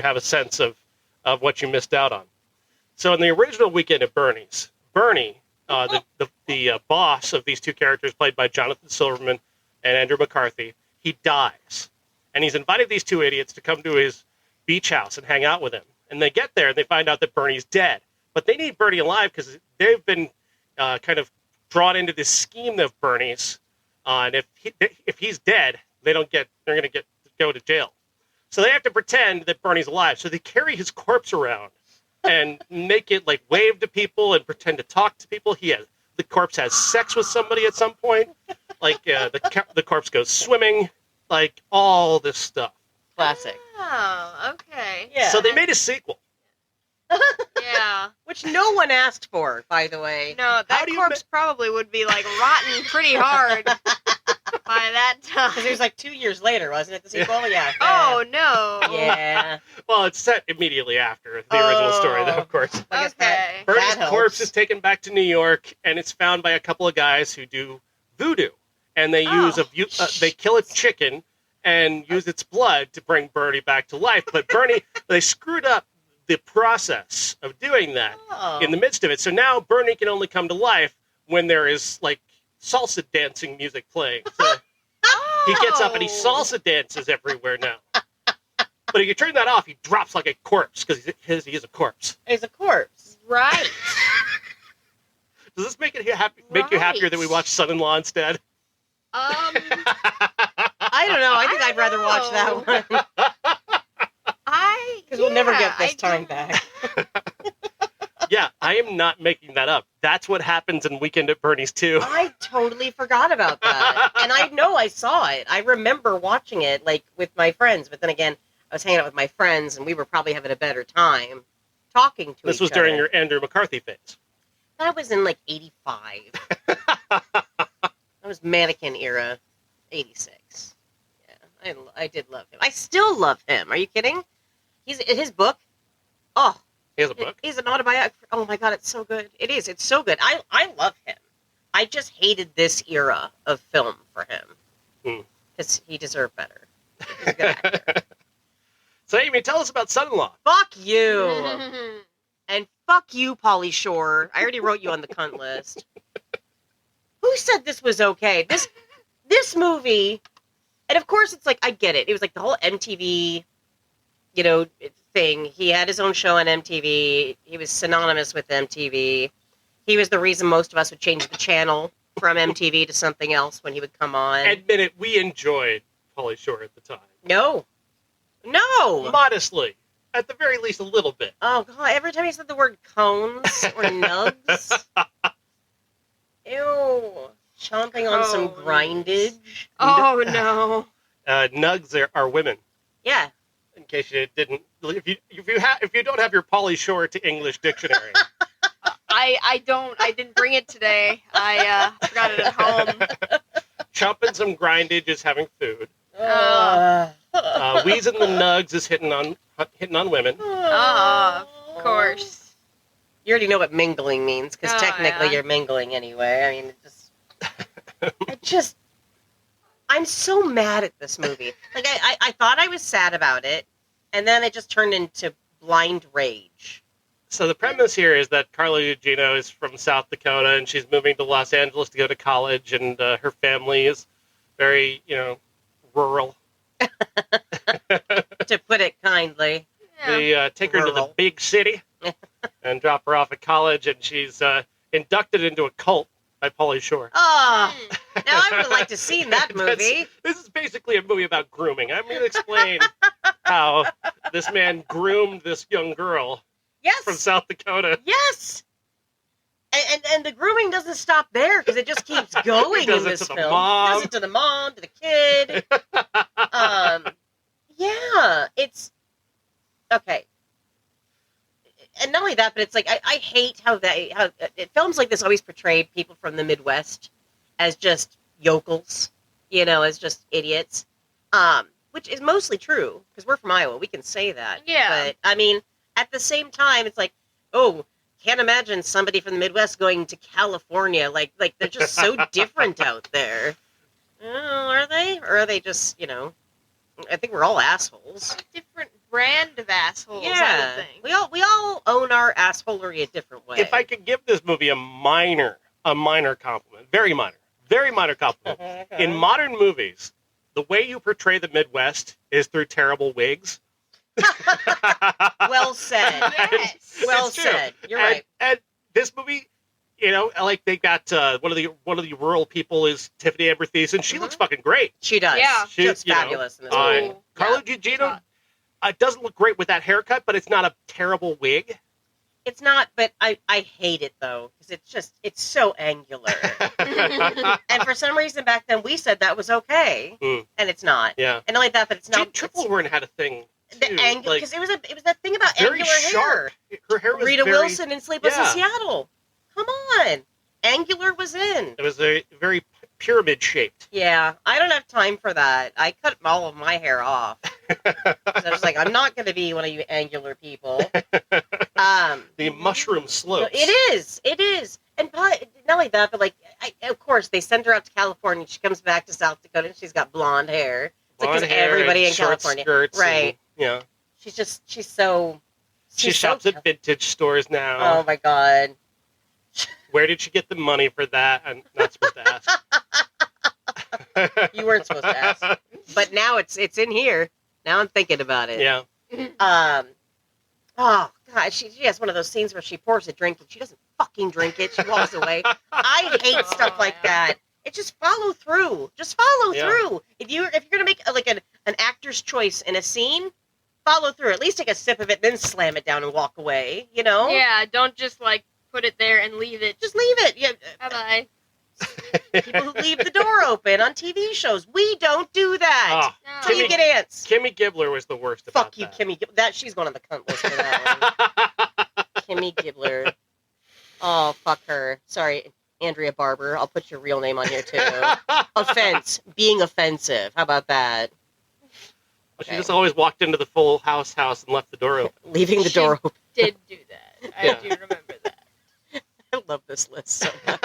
have a sense of what you missed out on. So in the original Weekend at Bernie's, Bernie, the boss of these two characters, played by Jonathan Silverman and Andrew McCarthy, he dies, and he's invited these two idiots to come to his beach house and hang out with him. And they get there and they find out that Bernie's dead, but they need Bernie alive because they've been kind of drawn into this scheme of Bernie's. And if he's dead, they're going to go to jail. So they have to pretend that Bernie's alive. So they carry his corpse around and make it like wave to people and pretend to talk to people. The corpse has sex with somebody at some point. Like the corpse goes swimming. Like all this stuff. Classic. Oh, okay. Yeah. So they made a sequel. Yeah. Which no one asked for, by the way. No, that corpse probably would be like rotten pretty hard by that time. Because it was like 2 years later, wasn't it? The sequel? Yeah. Oh no. Yeah. Well, it's set immediately after the original story, though, of course. Okay. Bernie's corpse is taken back to New York, and it's found by a couple of guys who do voodoo, and they they kill a chicken and use its blood to bring Bernie back to life. But they screwed up the process of doing that in the midst of it. So now Bernie can only come to life when there is like salsa dancing music playing. So he gets up and he salsa dances everywhere now. But if you turn that off, he drops like a corpse because he is a corpse. He's a corpse. Right. Does this make you happier that we watch Son-in-Law instead? I don't know. I think I'd rather watch that one. Because we'll never get this time back. Yeah, I am not making that up. That's what happens in Weekend at Bernie's 2. I totally forgot about that. And I know I saw it. I remember watching it, like, with my friends. But then again, I was hanging out with my friends, and we were probably having a better time talking to each other. This was during your Andrew McCarthy phase. That was in, like, 85. That was mannequin era, 86. Yeah, I did love him. I still love him. Are you kidding? His book. Oh, he has a book. He's an autobiography. Oh my God, it's so good. It is. It's so good. I love him. I just hated this era of film for him because he deserved better. He's a good actor. So, Amy, tell us about Son-in-Law. Fuck you, and fuck you, Pauly Shore. I already wrote you on the cunt list. Who said this was okay? This movie, and of course it's like I get it. It was like the whole MTV. Thing. He had his own show on MTV. He was synonymous with MTV. He was the reason most of us would change the channel from MTV to something else when he would come on. Admit it, we enjoyed Pauly Shore at the time. No. Modestly. At the very least, a little bit. Oh, God. Every time he said the word cones or nugs. chomping on some grindage. Oh no. Nugs are women. Yeah. In case you didn't, if you don't have your Pauly Shore to English dictionary. I didn't bring it today. I forgot it at home. Chomping some grindage is having food. Wheezing the nugs is hitting on women. Of course. You already know what mingling means, because technically you're mingling anyway. I mean, I'm so mad at this movie. Like, I thought I was sad about it, and then it just turned into blind rage. So the premise here is that Carla Gugino is from South Dakota, and she's moving to Los Angeles to go to college, and her family is very, rural. To put it kindly. Yeah. They take her to the big city and drop her off at college, and she's inducted into a cult by Pauly Shore. Oh, now I would like to see that movie. This is basically a movie about grooming. I'm going to explain how this man groomed this young girl from South Dakota. Yes. And the grooming doesn't stop there, because it just keeps going in this film. He does it to the mom, to the kid. Yeah, it's okay. And not only that, but it's like I hate how films like this always portray people from the Midwest as just yokels, as just idiots. Which is mostly true, because we're from Iowa. We can say that. Yeah. But I mean, at the same time, it's like, oh, can't imagine somebody from the Midwest going to California. Like they're just so different out there. Oh, are they? Or are they just, I think we're all assholes. Different brand of assholes, Yeah. I would think. We all own our assholery a different way. If I could give this movie a minor compliment, very minor compliment. Okay. In modern movies, the way you portray the Midwest is through terrible wigs. Well said. Yes. Well said. You're right. And this movie, like they got one of the rural people is Tiffany Amber Thiessen. She looks fucking great. She does. Yeah. She looks fabulous in this movie. Carla Gugino doesn't look great with that haircut, but it's not a terrible wig. It's not, but I hate it, though, because it's so angular. And for some reason back then we said that was okay, and it's not. Yeah. And not like that, but it's not. Tripplehorn had a thing. The angle, because it was that thing about very angular sharp. hair. Her hair was Rita very, Wilson in Sleepless in Seattle. Come on, angular was in. It was a very pyramid shaped. Yeah, I don't have time for that. I cut all of my hair off. So I was like, I'm not going to be one of you angular people. The mushroom slopes. It is. And not only that, but of course, they send her out to California. She comes back to South Dakota, and she's got blonde hair. It's because everybody in California, right? She's so. She shops at vintage stores now. Oh my god! Where did she get the money for that? I'm not supposed to ask. You weren't supposed to ask, but now it's in here. Now I'm thinking about it. Yeah. Oh god, she has one of those scenes where she pours a drink and she doesn't fucking drink it. She walks away. I hate stuff like that. It just follow through. Just follow through. If you're gonna make an actor's choice in a scene, follow through. At least take a sip of it, then slam it down and walk away. Yeah, don't just put it there and leave it. Just leave it. Yeah. Bye-bye. People who leave the door open on TV shows. We don't do that. No. Till you get ants. Kimmy Gibbler was the worst about Fuck you, Kimmy. She's going on the cunt list for that one. Kimmy Gibbler. Oh, fuck her. Sorry, Andrea Barber. I'll put your real name on here, too. Offense. Being offensive. How about that? Okay. She just always walked into the Full House and left the door open. Leaving the door open. Did do that. I do remember that. I love this list so much.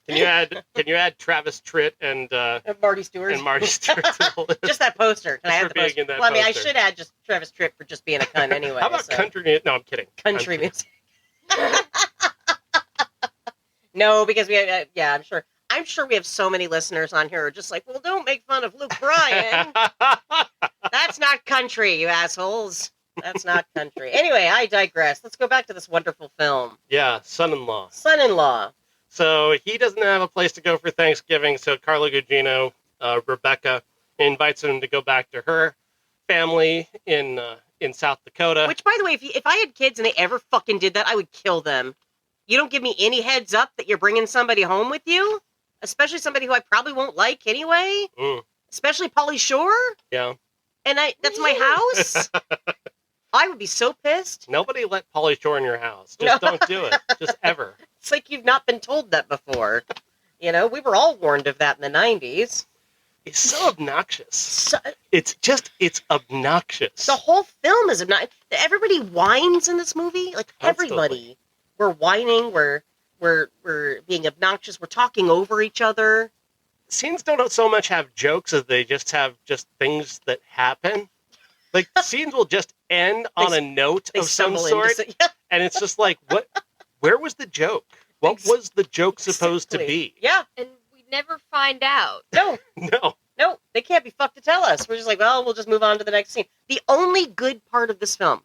Can you add Travis Tritt and Marty Stewart? To the list? Just that poster. Can I add the poster? Well, I mean, I should add just Travis Tritt for just being a cunt anyway. How about country music? No, I'm kidding. Country music. No, because we have, I'm sure we have so many listeners on here who are just like, well, don't make fun of Luke Bryan. That's not country, you assholes. That's not country. Anyway, I digress. Let's go back to this wonderful film. Yeah, son-in-law. Son-in-law. So he doesn't have a place to go for Thanksgiving, so Carla Gugino, Rebecca, invites him to go back to her family in South Dakota. Which, by the way, if I had kids and they ever fucking did that, I would kill them. You don't give me any heads up that you're bringing somebody home with you, especially somebody who I probably won't like anyway. Especially Pauly Shore. Yeah. And that's my house. I would be so pissed. Nobody let Pauly Shore in your house. Just don't do it. Just ever. It's like you've not been told that before. You know, we were all warned of that in the 90s. It's so obnoxious. It's obnoxious. The whole film is obnoxious. Everybody whines in this movie. Like, everybody. We're whining. We're being obnoxious. We're talking over each other. Scenes don't so much have jokes as they just have things that happen. Like, scenes will just end on a note of some sort. And it's just like, where was the joke? What was the joke supposed to be? Yeah. And we never find out. No. No, they can't be fucked to tell us. We're just like, well, we'll just move on to the next scene. The only good part of this film,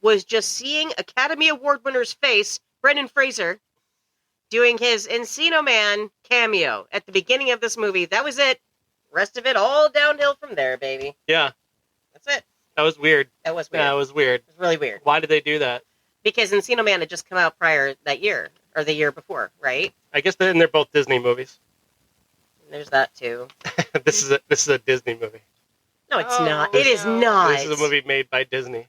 was just seeing Academy Award winner's face, Brendan Fraser, doing his Encino Man cameo at the beginning of this movie. That was it. Rest of it all downhill from there, baby. Yeah. That's it. That was weird. Yeah, it was weird. It was really weird. Why did they do that? Because Encino Man had just come out prior that year, or the year before, right? I guess then they're both Disney movies. There's that too. This is a Disney movie. No, it's not. It is not. This is a movie made by Disney.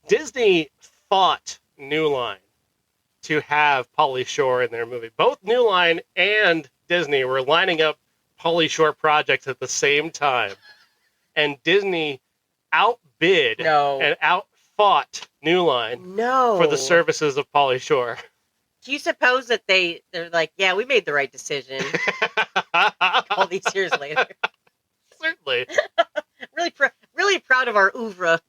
Disney fought New Line to have Pauly Shore in their movie. Both New Line and Disney were lining up Pauly Shore projects at the same time. And Disney outbid and outfought New Line for the services of Pauly Shore. Do you suppose that they're like, yeah, we made the right decision all these years later? Certainly. really proud of our oeuvre,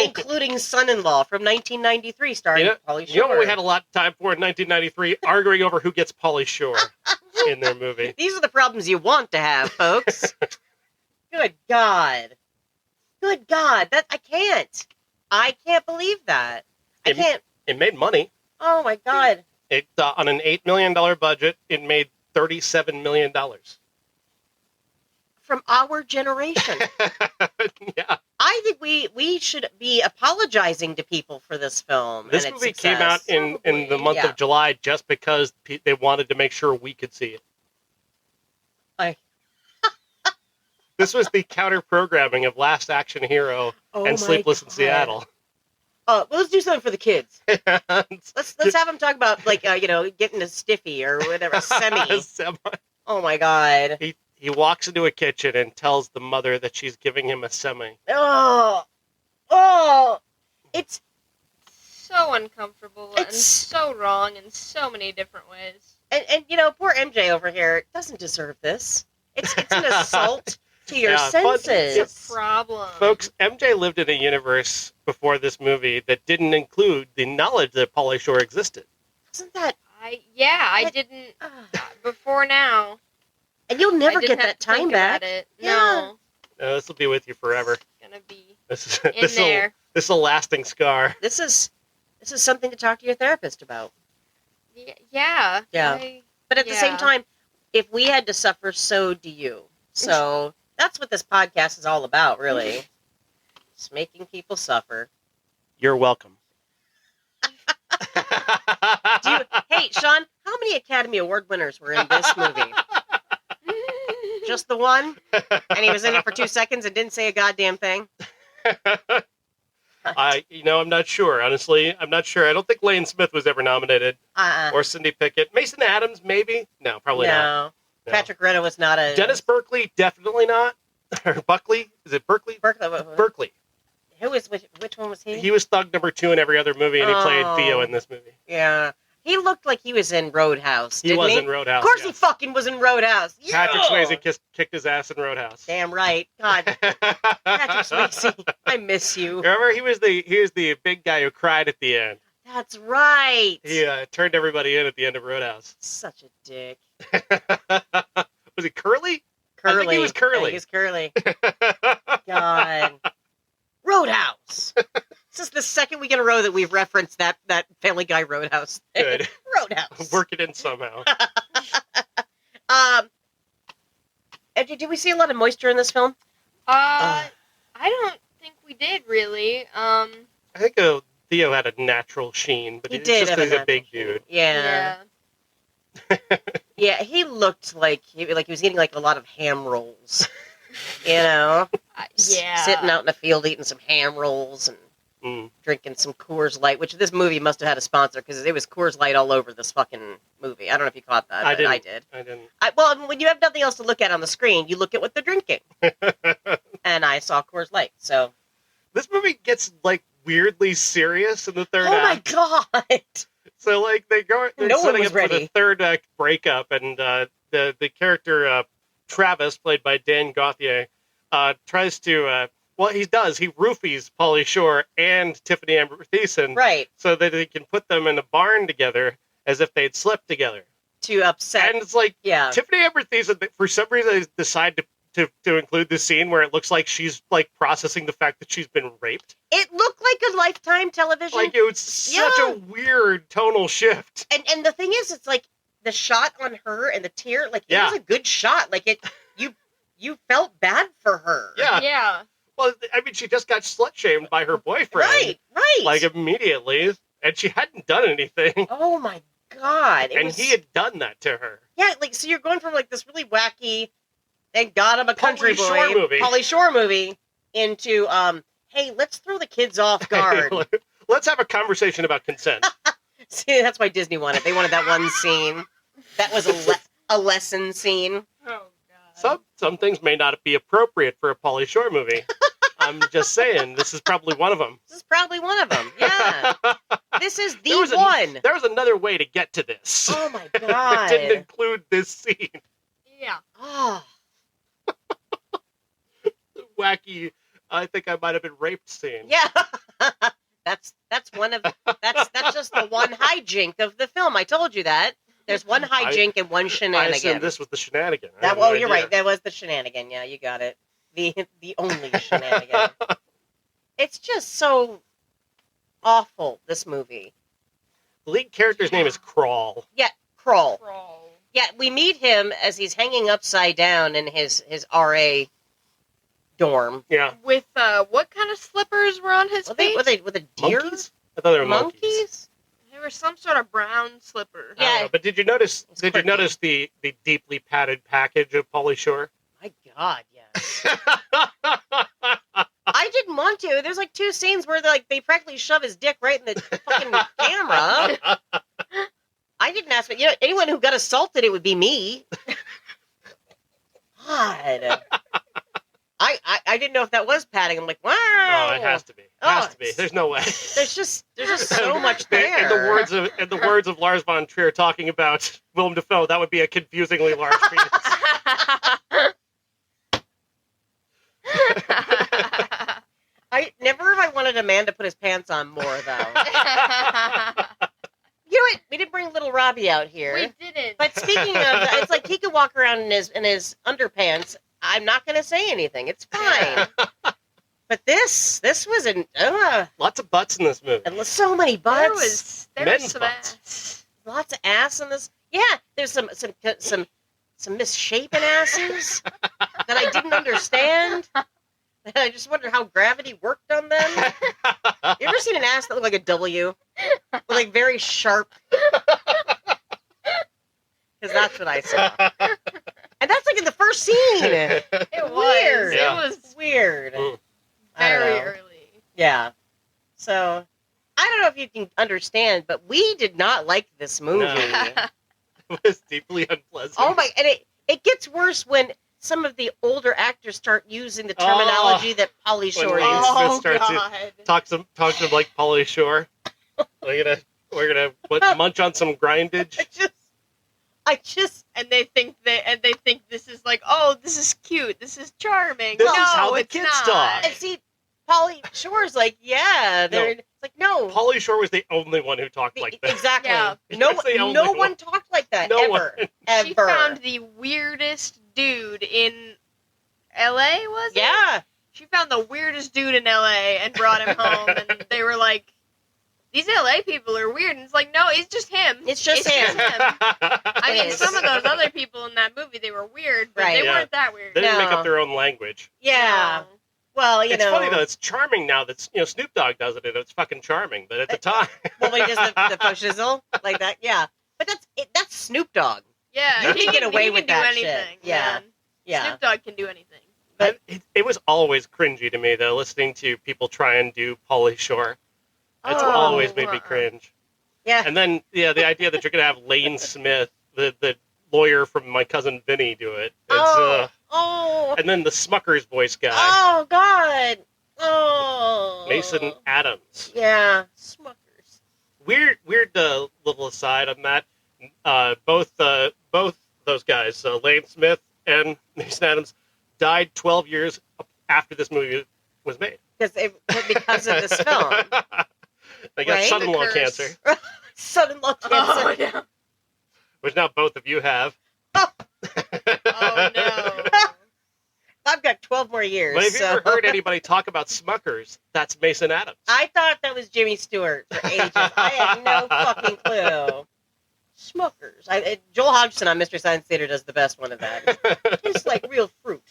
including Son-in-Law from 1993 starring Pauly Shore. You know what we had a lot of time for in 1993? Arguing over who gets Pauly Shore in their movie. These are the problems you want to have, folks. Good God. That I can't believe that. I can't. It made money. Oh my God. It on an $8 million budget, it made $37 million. From our generation. Yeah. I think we should be apologizing to people for this film. This movie came out in the month of July just because they wanted to make sure we could see it. This was the counter-programming of Last Action Hero and Sleepless in Seattle. Well, let's do something for the kids. Let's have them talk about, like, getting a stiffy or whatever, semi. Oh my God. He walks into a kitchen and tells the mother that she's giving him a semi. Oh, it's so uncomfortable and so wrong in so many different ways. And poor MJ over here doesn't deserve this. It's an assault to your senses. It's a problem. Folks, MJ lived in a universe before this movie that didn't include the knowledge that Pauly Shore existed. Wasn't that? I didn't before now. And you'll never get that time back. No. No, this will be with you forever. It's gonna be this is a lasting scar. This is something to talk to your therapist about. Yeah. But at the same time, if we had to suffer, so do you. So that's what this podcast is all about, really. Just making people suffer. You're welcome. Hey, Sean, how many Academy Award winners were in this movie? Just the one? And he was in it for 2 seconds and didn't say a goddamn thing? I'm not sure, honestly. I'm not sure. I don't think Lane Smith was ever nominated. Or Cindy Pickett. Mason Adams, maybe? No, probably not. No. Patrick Retta was not a... Dennis Berkeley, definitely not. Or Buckley? Is it Berkeley? Berkeley. Which one was he? He was Thug number 2 in every other movie, and he played Theo in this movie. Yeah. He looked like he was in Roadhouse, didn't he? He was in Roadhouse, Of course he fucking was in Roadhouse. Yeah! Patrick Swayze kicked his ass in Roadhouse. Damn right. God. Patrick Swayze, I miss you. Remember, he was the big guy who cried at the end. That's right. He turned everybody in at the end of Roadhouse. Such a dick. Was he Curly? Curly. I think he was Curly. I think he was Curly. God. Roadhouse. This is the second week in a row that we've referenced that Family Guy Roadhouse thing. Good. Roadhouse. Work it in somehow. Did we see a lot of moisture in this film? I don't think we did really. I think Theo had a natural sheen, but He it's did just have a he's a big natural sheen. dude. Yeah. Yeah, he looked like he was eating like a lot of ham rolls. You know? Sitting out in the field eating some ham rolls and drinking some Coors Light, which this movie must have had a sponsor because it was Coors Light all over this fucking movie. I don't know if you caught that. I did. I didn't. Well, when you have nothing else to look at on the screen, you look at what they're drinking. And I saw Coors Light, so. This movie gets, like, weirdly serious in the third act. Oh my god! So, like, they're setting up for the third act breakup, and the character Travis, played by Dan Gauthier, tries to, he roofies Pauly Shore and Tiffany Amber Thiessen, right, so that they can put them in a barn together as if they'd slept together. To upset. And it's like, Tiffany Amber Thiessen, for some reason, decide to include this scene where it looks like she's, like, processing the fact that she's been raped. It looked like a Lifetime television. Like, it was such a weird tonal shift. And the thing is, it's like, the shot on her and the tear, like, it was a good shot. Like, you felt bad for her. Yeah. Well, I mean, she just got slut-shamed by her boyfriend. Right. Like, immediately. And she hadn't done anything. Oh, my God. He had done that to her. Yeah, like, so you're going from, like, this really wacky, thank God I'm a country boy, Pauly Shore movie, into, hey, let's throw the kids off guard. Let's have a conversation about consent. See, that's why Disney wanted. They wanted that one scene. That was a lesson scene. Oh, God. Some things may not be appropriate for a Pauly Shore movie. I'm just saying, this is probably one of them. Yeah. This is the one. There was another way to get to this. Oh, my God. It didn't include this scene. Yeah. Oh. Wacky, I think I might have been raped scene. Yeah. That's just the one hijink of the film. I told you that. There's one hijink and one shenanigan. I assumed this was the shenanigan. You're right. That was the shenanigan. Yeah, you got it. The only shenanigan. It's just so awful, this movie. The lead character's name is Crawl. Yeah, Crawl. Yeah, we meet him as he's hanging upside down in his RA dorm. Yeah. With what kind of slippers were on his feet? With a deer? Monkeys? I thought they were monkeys. They were some sort of brown slipper. Yeah. But did you notice the deeply padded package of Pauly Shore? My God, yes. I didn't want to. There's like two scenes where they practically shove his dick right in the fucking camera. I didn't ask, but anyone who got assaulted, it would be me. God. I didn't know if that was padding. I'm like, wow. Oh, it has to be. It has to be. There's no way. There's just so much there. In the words of Lars von Trier talking about Willem Dafoe, that would be a confusingly large penis. Never have I wanted a man to put his pants on more, though. You know what? We didn't bring little Rabe out here. We didn't. But speaking of, it's like he could walk around in his underpants. I'm not going to say anything. It's fine. But this was lots of butts in this movie. And so many butts. There was some ass. Lots of ass in this. Yeah, there's some misshapen asses that I didn't understand. And I just wonder how gravity worked on them. You ever seen an ass that looked like a W? With like very sharp. Because that's what I saw. And that's like in the first scene. It was weird. Yeah. It was weird. Very early. Yeah. So, I don't know if you can understand, but we did not like this movie. No. It was deeply unpleasant. Oh my, and it gets worse when some of the older actors start using the terminology that Pauly Shore uses. Talk to him like Pauly Shore. We're gonna munch on some grindage. And they think this is like, oh, this is cute, this is charming. This is how the kids talk. And see, Pauly Shore's like, it's like, no. Pauly Shore was the only one who talked like that. Exactly. Yeah. No one talked like that ever. She found the weirdest dude in L.A. Was it? Yeah. She found the weirdest dude in L.A. and brought him home, and they were like, these LA people are weird. And it's like, no, it's just him. It's just him. I mean, some of those other people in that movie, they were weird, but they weren't that weird. They didn't make up their own language. Yeah. Well, it's funny though. It's charming now that Snoop Dogg does it, and it's fucking charming. But at the time, well, when he does the faux shizzle like that, yeah. But that's Snoop Dogg. Yeah, You can get away he with can do that anything, shit. Yeah, man. yeah. Snoop Dogg can do anything. But it was always cringy to me though, listening to people try and do Pauly Shore. It's Oh, always made me cringe. yeah. And then the idea that you're gonna have Lane Smith, the lawyer from My Cousin Vinny, do it. It's Oh. and then the Smucker's voice guy, Oh God. Oh. Mason Adams. Yeah. Smuckers. Weird little aside on that. Both those guys, Lane Smith and Mason Adams, died 12 years after this movie was made. Because of this film. They got Right? son-in-law The curse. cancer, Son-in-law cancer. Oh, no. which now both of you have. Oh, no. I've got 12 more years. But have you so. ever heard anybody talk about Smuckers? That's Mason Adams. I thought that was Jimmy Stewart for ages. I had no fucking clue. Smuckers. Joel Hodgson on Mystery Science Theater does the best one of that. It's like real fruit.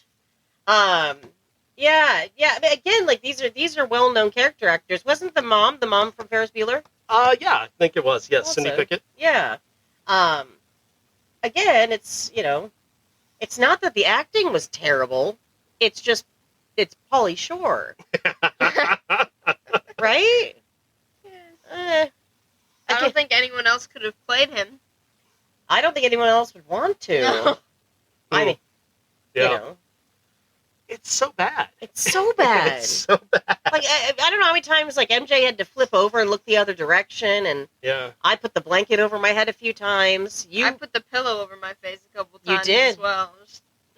Yeah. But again, like these are well-known character actors. Wasn't the mom from Ferris Bueller? Yeah, I think it was. Yes, Also, Cindy Pickett. Yeah. Again, it's it's not that the acting was terrible. It's Pauly Shore, right? I don't think anyone else could have played him. I don't think anyone else would want to. No. I mean, Yeah. It's so bad. it's so bad. It's so bad. Like I don't know how many times like MJ had to flip over and look the other direction, and Yeah. I put the blanket over my head a few times. I put the pillow over my face a couple You times did. as well.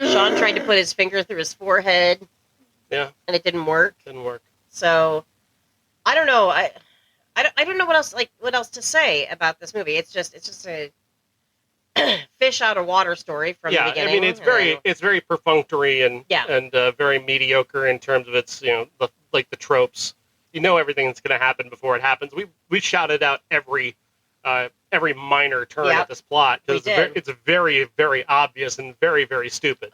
Sean tried to put his finger through his forehead. Yeah. And it didn't work. Didn't work. So I don't know. I don't know what else to say about this movie. It's just a fish out of water story from the beginning. I mean, it's very perfunctory and very mediocre in terms of its the tropes. You know everything that's going to happen before it happens. We shouted out every minor turn of this plot because it's very, very obvious and very, very stupid.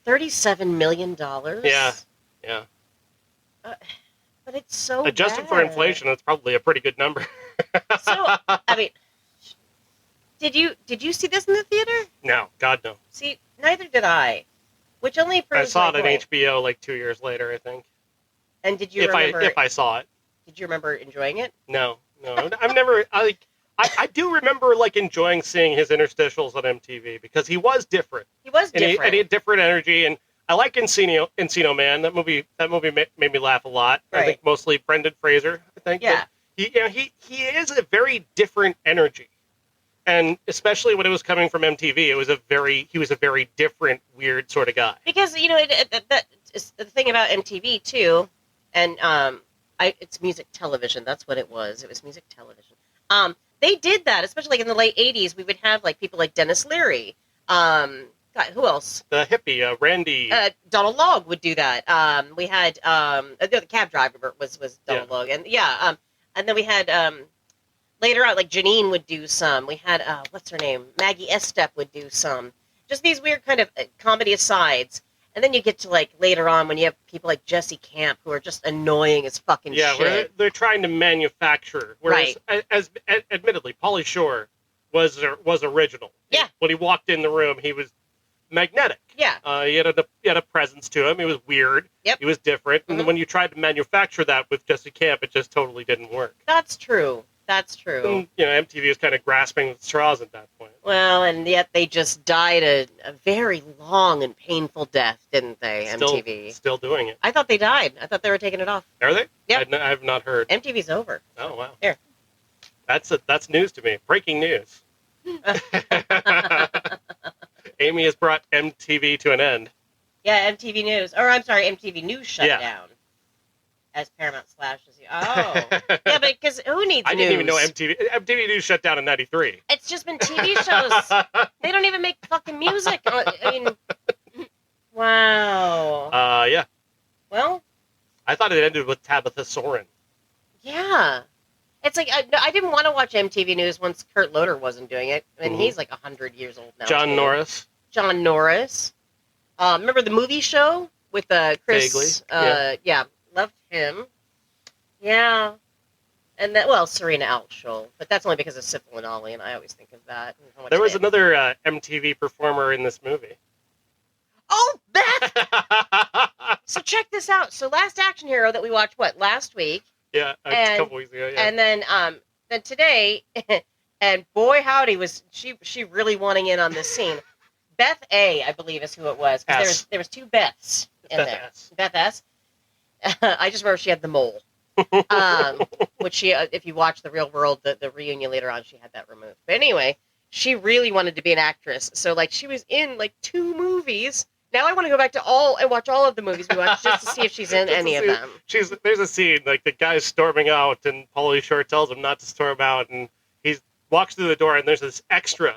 $37 million. Yeah. But it's so adjusted bad. for inflation. That's probably a pretty good number. So I mean, did you see this in the theater? No, God no. See, neither did I. Which only proves I saw it my on point. HBO like 2 years later, I think. And did you remember? If I saw it. Did you remember enjoying it? No. I've never. I do remember like enjoying seeing his interstitials on MTV because he was different. He was different. And he had different energy. And I like Encino Man. That movie made me laugh a lot. Right. I think mostly Brendan Fraser. I think. Yeah. But he is a very different energy, and especially when it was coming from MTV, he was a very different, weird sort of guy. Because that is the thing about MTV too, and it's music television. That's what it was. It was music television. They did that, especially like in the late '80s. We would have like people like Dennis Leary. God, who else? The hippie, Randy. Donald Logue would do that. We had the cab driver was Donald Logue, and and then we had later on like Jeanne would do some. We had what's her name? Maggie Estep would do some. Just these weird kind of comedy asides. And then you get to like later on when you have people like Jesse Camp who are just annoying as fucking shit. Yeah, they're trying to manufacture. Whereas, as admittedly, Pauly Shore was original. Yeah. When he walked in the room, he was magnetic. Yeah. He had a presence to him. He was weird. Yep. He was different. And Mm-hmm. when you tried to manufacture that with Jesse Camp, it just totally didn't work. That's true. And, MTV was kind of grasping at straws at that point. Well, and yet they just died a very long and painful death, didn't they, MTV? Still doing it. I thought they died. I thought they were taking it off. Are they? Yep. I have not heard. MTV's over. Oh, wow. Here. That's news to me. Breaking news. Amy has brought MTV to an end. Yeah, MTV News. Or, I'm sorry, MTV News shut down. As Paramount slashes you. Oh. Yeah, but because who needs news? I didn't even know MTV News shut down in 93. It's just been TV shows. They don't even make fucking music. I mean, wow. Yeah. Well. I thought it ended with Tabitha Soren. Yeah. It's like, I didn't want to watch MTV News once Kurt Loder wasn't doing it. I mean, he's like 100 years old now. John Norris. Remember the movie show with Chris? Vaguely, Yeah, loved him. Yeah. And that, well, Serena Altschul, but that's only because of Syphil and Ollie, and I always think of that. And how much There was they- another MTV performer in this movie. Oh, Beth! So check this out. So Last Action Hero that we watched, last week? Yeah, a couple weeks ago, yeah. And then today, and boy howdy, was she really wanting in on this scene. Beth A, I believe, is who it was. 'Cause there was two Beths in Beth there. S. Beth S. I just remember she had the mole. Which she, if you watch The Real World, the reunion later on, she had that removed. But anyway, she really wanted to be an actress. So, like, she was in, like, 2 movies. Now I want to go back to watch all of the movies we watched just to see if she's in any of them. There's a scene, like, the guy's storming out, and Pauly Shore tells him not to storm out, and he walks through the door, and there's this extra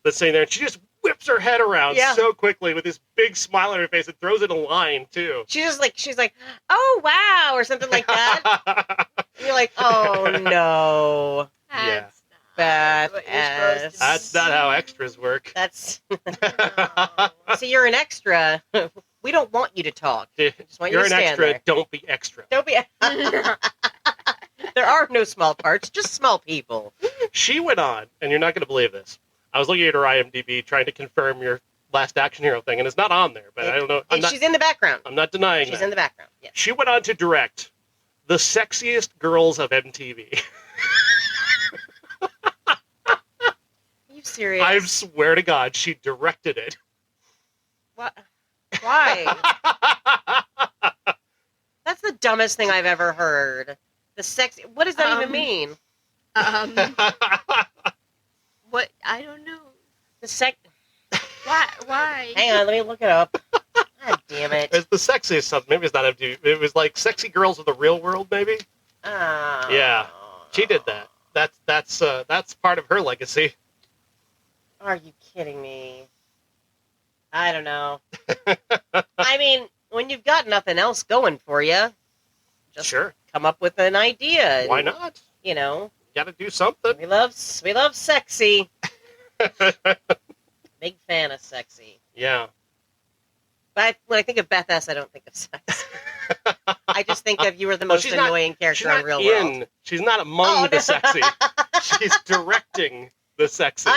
that's sitting there, and she just whips her head around so quickly with this big smile on her face and throws in a line, too. She's like, oh, wow, or something like that. And you're like, oh, no. Yeah. Beth what you're supposed S. to That's not how extras work. That's... See, you're an extra. We don't want you to talk. Just want you You're to an stand extra, there. don't be extra. Don't be... There are no small parts, just small people. She went on, and you're not going to believe this. I was looking at her IMDb trying to confirm your Last Action Hero thing, and it's not on there, but I don't know. She's in the background. I'm not denying She's that. in the background, yes. She went on to direct The Sexiest Girls of MTV. Are you serious? I swear to God, she directed it. What? Why? That's the dumbest thing I've ever heard. The sex... What does that even mean? What? I don't know. The sex... Why? Hang on, let me look it up. God damn it. It's the sexiest stuff. Maybe it's not MTV. It was like Sexy Girls of the Real World, maybe? Oh. Yeah. She did that. That's part of her legacy. Are you kidding me? I don't know. I mean, when you've got nothing else going for you, just Sure. come up with an idea. Why not? You know, Got to do something. we love sexy. Big fan of sexy. Yeah. But when I think of Beth S., I don't think of sex. I just think of you were the most she's not- annoying She's character not on Real World. She's not among Oh, the no. sexy. She's directing the sexy.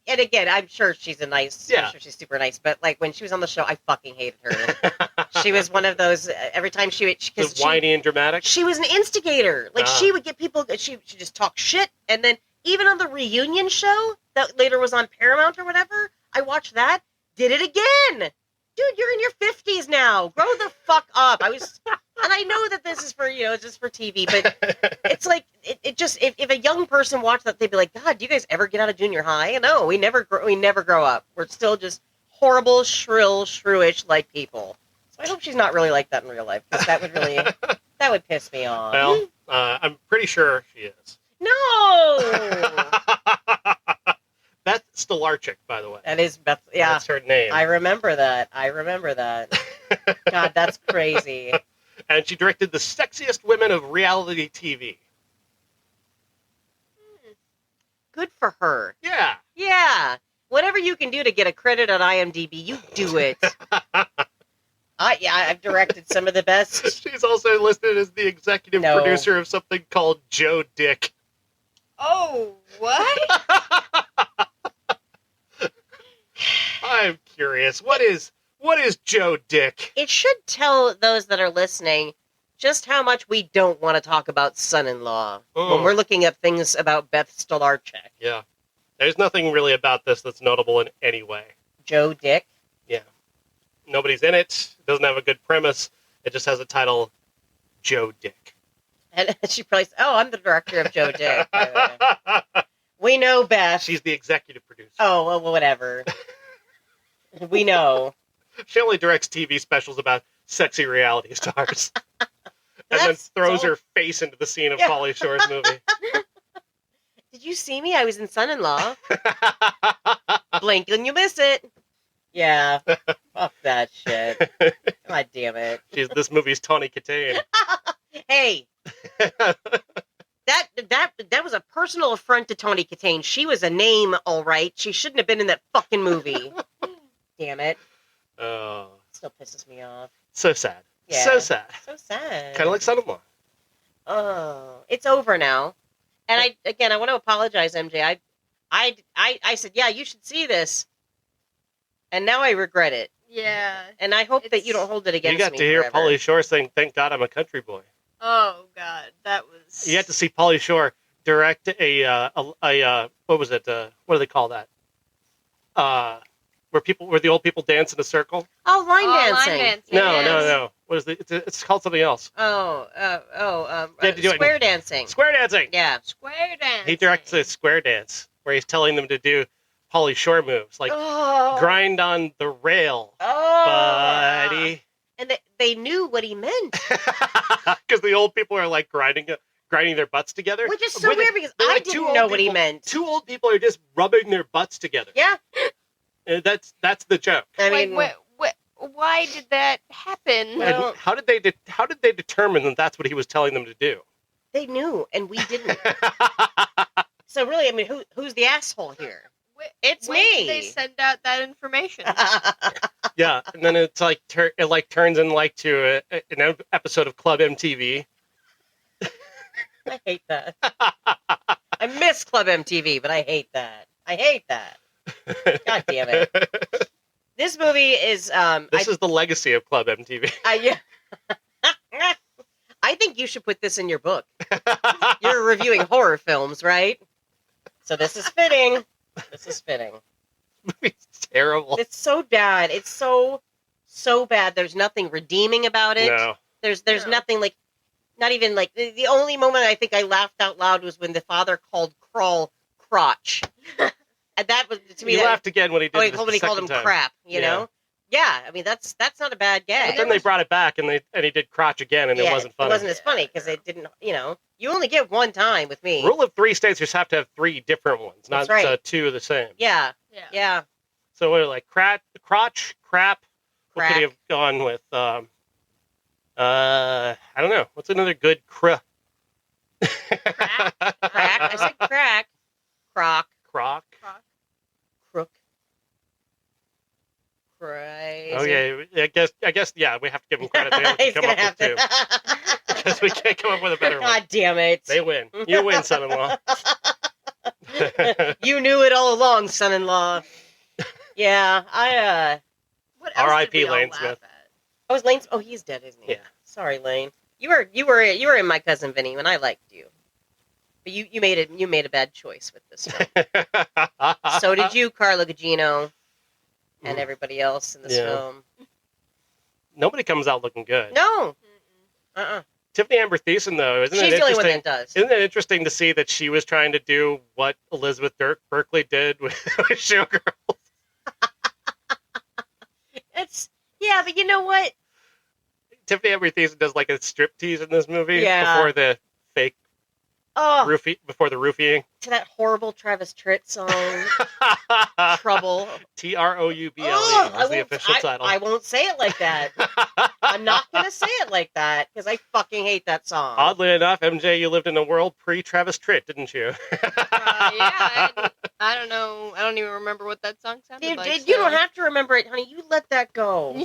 And again, I'm sure she's I'm sure she's super nice, but like when she was on the show, I fucking hated her. She was one of those, every time she Was whiny and dramatic. she was an instigator. Like she would get people, she just talk shit. And then even on the reunion show that later was on Paramount or whatever, I watched that, did it again. Dude, you're in your 50s now. Grow the fuck up. And I know that this is for, it's just for TV, but it's like, it just, if a young person watched that, they'd be like, God, do you guys ever get out of junior high? No, we never grow up. We're still just horrible, shrill, shrewish like people. So I hope she's not really like that in real life, because that would piss me off. Well, I'm pretty sure she is. No! Beth Stolarczyk, by the way. That is Beth, yeah. That's her name. I remember that. God, that's crazy. And she directed The Sexiest Women of Reality TV. Good for her. Yeah. Yeah. Whatever you can do to get a credit on IMDb, you do it. I've directed some of the best. She's also listed as the executive producer of something called Joe Dick. Oh, what? I'm curious. What is Joe Dick? It should tell those that are listening just how much we don't want to talk about son-in-law when we're looking up things about Beth Stolarczyk. Yeah. There's nothing really about this that's notable in any way. Joe Dick. Yeah. Nobody's in it. It doesn't have a good premise. It just has a title, Joe Dick. And she probably said, oh, I'm the director of Joe Dick. By the way. We know Beth. She's the executive producer. Oh, well, whatever. We know. She only directs TV specials about sexy reality stars. And then throws her face into the scene of Pauly Shore's movie. Did you see me? I was in Son-in-Law. Blink and you miss it. Yeah. Fuck that shit. God damn it. This movie's Tawne Katane. Hey. That was a personal affront to Tawne Katane. She was a name, all right. She shouldn't have been in that fucking movie. Damn it. still pisses me off. So sad. Yeah. So sad. So sad. Kind of like son-in-law. Oh, it's over now. And I want to apologize, MJ. I said, yeah, you should see this. And now I regret it. Yeah. And I hope that you don't hold it against me. You got to hear forever. Pauly Shore saying, "Thank God I'm a country boy." Oh God, that was. You had to see Pauly Shore direct a what was it? What do they call that? Where the old people dance in a circle. Oh, line dancing. Line dancing. No, yes. no. What is it? It's called something else. Square dancing. Square dancing. Square dancing. He directs a square dance where he's telling them to do Pauly Shore moves, like grind on the rail, buddy. And they knew what he meant. Because the old people are like grinding their butts together. Which is so weird because I didn't know what he meant. Two old people are just rubbing their butts together. Yeah. And that's the joke. I mean, why did that happen? Well, how did they determine that that's what he was telling them to do? They knew, and we didn't. So really, I mean, who's the asshole here? It's when me. Did they send out that information? Yeah, and then it's like it turns in like to an episode of Club MTV. I hate that. I miss Club MTV, but I hate that. God damn it. This movie is... this is the legacy of Club MTV. Yeah. I think you should put this in your book. You're reviewing horror films, right? So this is fitting. It's terrible. It's so bad. It's so bad. There's nothing redeeming about it. No. There's nothing like... Not even like... The only moment I think I laughed out loud was when the father called Crawl crotch. And that was, to me... He laughed again when he did when it he called him time. crap, you know? Yeah, I mean, that's not a bad gag. But then they brought it back, and he did crotch again, and it wasn't funny. It wasn't as funny, because it didn't, you only get one time with me. Rule of 3 states, you just have to have 3 different ones, not 2 of the same. Yeah. So what, like, crotch, crap? What could he have gone with? I don't know. What's another good Crack. I said crack. Croc. Croc. Crook. Crazy. Oh yeah, I guess yeah, we have to give him credit. They only come up with 2. Because we can't come up with a better one. God damn it. They win. You win, son-in-law. You knew it all along, son-in-law. Yeah, What else R.I.P. did we all Lane laugh Smith. at? Oh, is Lane? Oh, he's dead, isn't he? Yeah. Sorry, Lane. You were in My Cousin Vinny when I liked you. But you made a bad choice with this one. So did you, Carla Gugino, and everybody else in this film. Nobody comes out looking good. No. Tiffany Amber Thiessen, though, isn't it She's the only one interesting? that does. Isn't it interesting to see that she was trying to do what Elizabeth Berkley did with Showgirls? But you know what? Tiffany Amber Thiessen does like a striptease in this movie Yeah. before the fake before the roofing. To that horrible Travis Tritt song, Trouble. Trouble is the official title. I won't say it like that. I'm not going to say it like that, because I fucking hate that song. Oddly enough, MJ, you lived in a world pre-Travis Tritt, didn't you? I don't know. I don't even remember what that song sounded like. You don't have to remember it, honey. You let that go.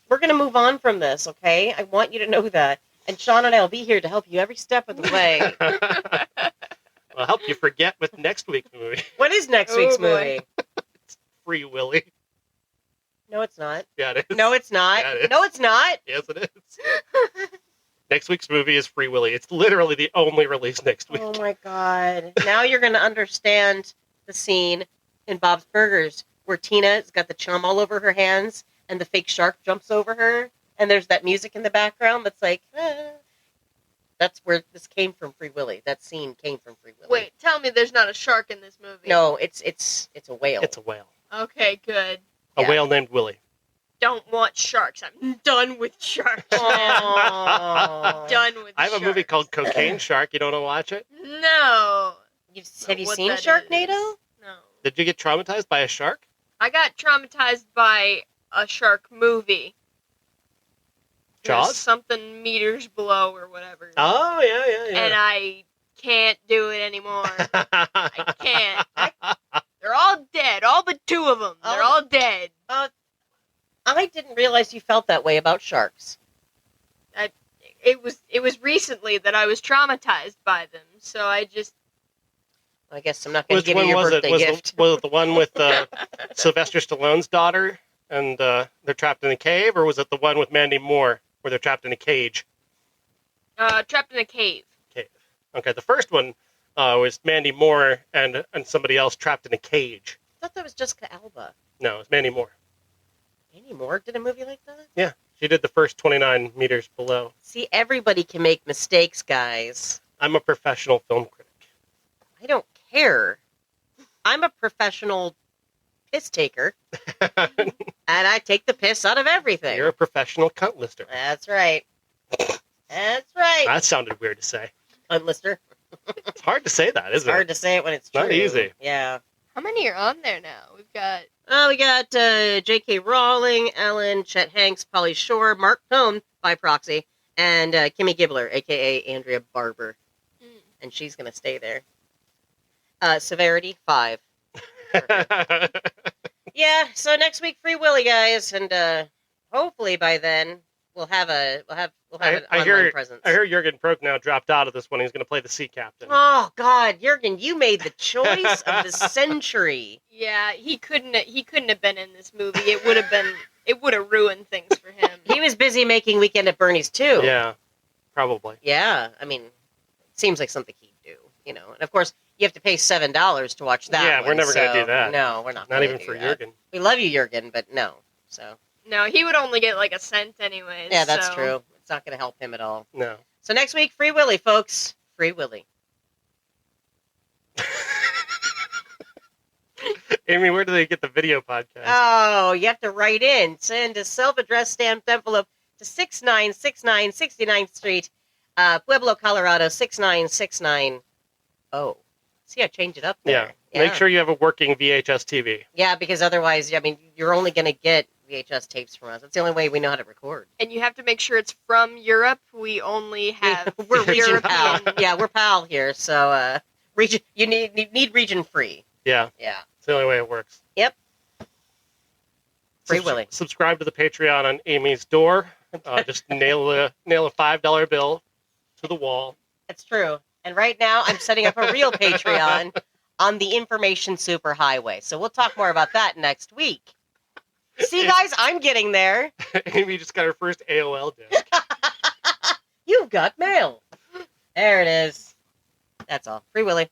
We're going to move on from this, okay? I want you to know that. And Sean and I will be here to help you every step of the way. I'll help you forget with next week's movie. What is next week's movie? It's Free Willy. No, it's not. Yeah, it is. No, it's not. Yeah, it is. No, it's not. Yes, it is. Next week's movie is Free Willy. It's literally the only release next week. Oh, my God. Now you're going to understand the scene in Bob's Burgers where Tina's got the chum all over her hands and the fake shark jumps over her. And there's that music in the background that's like, That's where this came from, Free Willy. That scene came from Free Willy. Wait, tell me there's not a shark in this movie. No, it's a whale. It's a whale. Okay, good. A whale named Willy. Don't want sharks. I'm done with sharks. Aww. Done with I have a movie called Cocaine Shark. You don't want to watch it? No. Have you What seen that Sharknado? is. No. Did you get traumatized by a shark? I got traumatized by a shark movie. Jaws? There's something meters below or whatever. Oh, yeah. And I can't do it anymore. I can't. They're all dead. All but 2 of them. They're all dead. I'm I didn't realize you felt that way about sharks. It was recently that I was traumatized by them, so I guess I'm not going to give you Which your one was it? birthday Was gift. was it the one with Sylvester Stallone's daughter and they're trapped in a cave, or was it the one with Mandy Moore where they're trapped in a cage? trapped in a cave. Cave. Okay, the first one was Mandy Moore and somebody else trapped in a cage. I thought that was Jessica Alba. No, it's Mandy Moore. Mandy Moore did a movie like that? Yeah, she did the first 29 meters below. See, everybody can make mistakes, guys. I'm a professional film critic. I don't care. I'm a professional piss taker, and I take the piss out of everything. You're a professional cunt lister. That's right. That's right. That sounded weird to say. Cunt lister. It's hard to say that, It's isn't hard it? to say it when it's true. Not easy. Yeah. How many are on there now? We got J.K. Rowling, Ellen, Chet Hanks, Pauly Shore, Mark Towne by proxy, and Kimmy Gibbler, a.k.a. Andrea Barber. And she's going to stay there. Severity, 5. Yeah, so next week, Free Willy, guys, and hopefully by then we'll have an online presence. I hear Jurgen Prochnow dropped out of this one. He's going to play the sea captain. Oh God, Jurgen, you made the choice of the century. Yeah, he couldn't have been in this movie. It would have ruined things for him. He was busy making Weekend at Bernie's too. Yeah, probably. Yeah, I mean, it seems like something he'd do, you know. And of course, you have to pay $7 to watch that. Yeah, we're never going to do that. No, we're not. Not even for that. Jurgen. We love you, Jurgen, but no. So. No, he would only get like a cent anyways. Yeah, that's so. true. It's not going to help him at all. No. So next week, Free Willy, folks. Free Willy. Amy, where do they get the video podcast? Oh, you have to write in. Send a self-addressed stamped envelope to 6969 69th Street, Pueblo, Colorado, 69690. See, I changed it up there. Yeah. Make sure you have a working VHS TV. Yeah, because otherwise, I mean, you're only going to get VHS tapes from us. That's the only way we know how to record. And you have to make sure it's from Europe. We only have we're region European. PAL. Yeah, we're PAL here, so region. You need region free. Yeah. Yeah. It's the only way it works. Yep. Free Willy. Subscribe to the Patreon on Amy's door. Just nail a $5 bill to the wall. It's true. And right now, I'm setting up a real Patreon on the information superhighway. So we'll talk more about that next week. See, guys, I'm getting there. Amy just got her first AOL disc. You've got mail. There it is. That's all. Free Willy.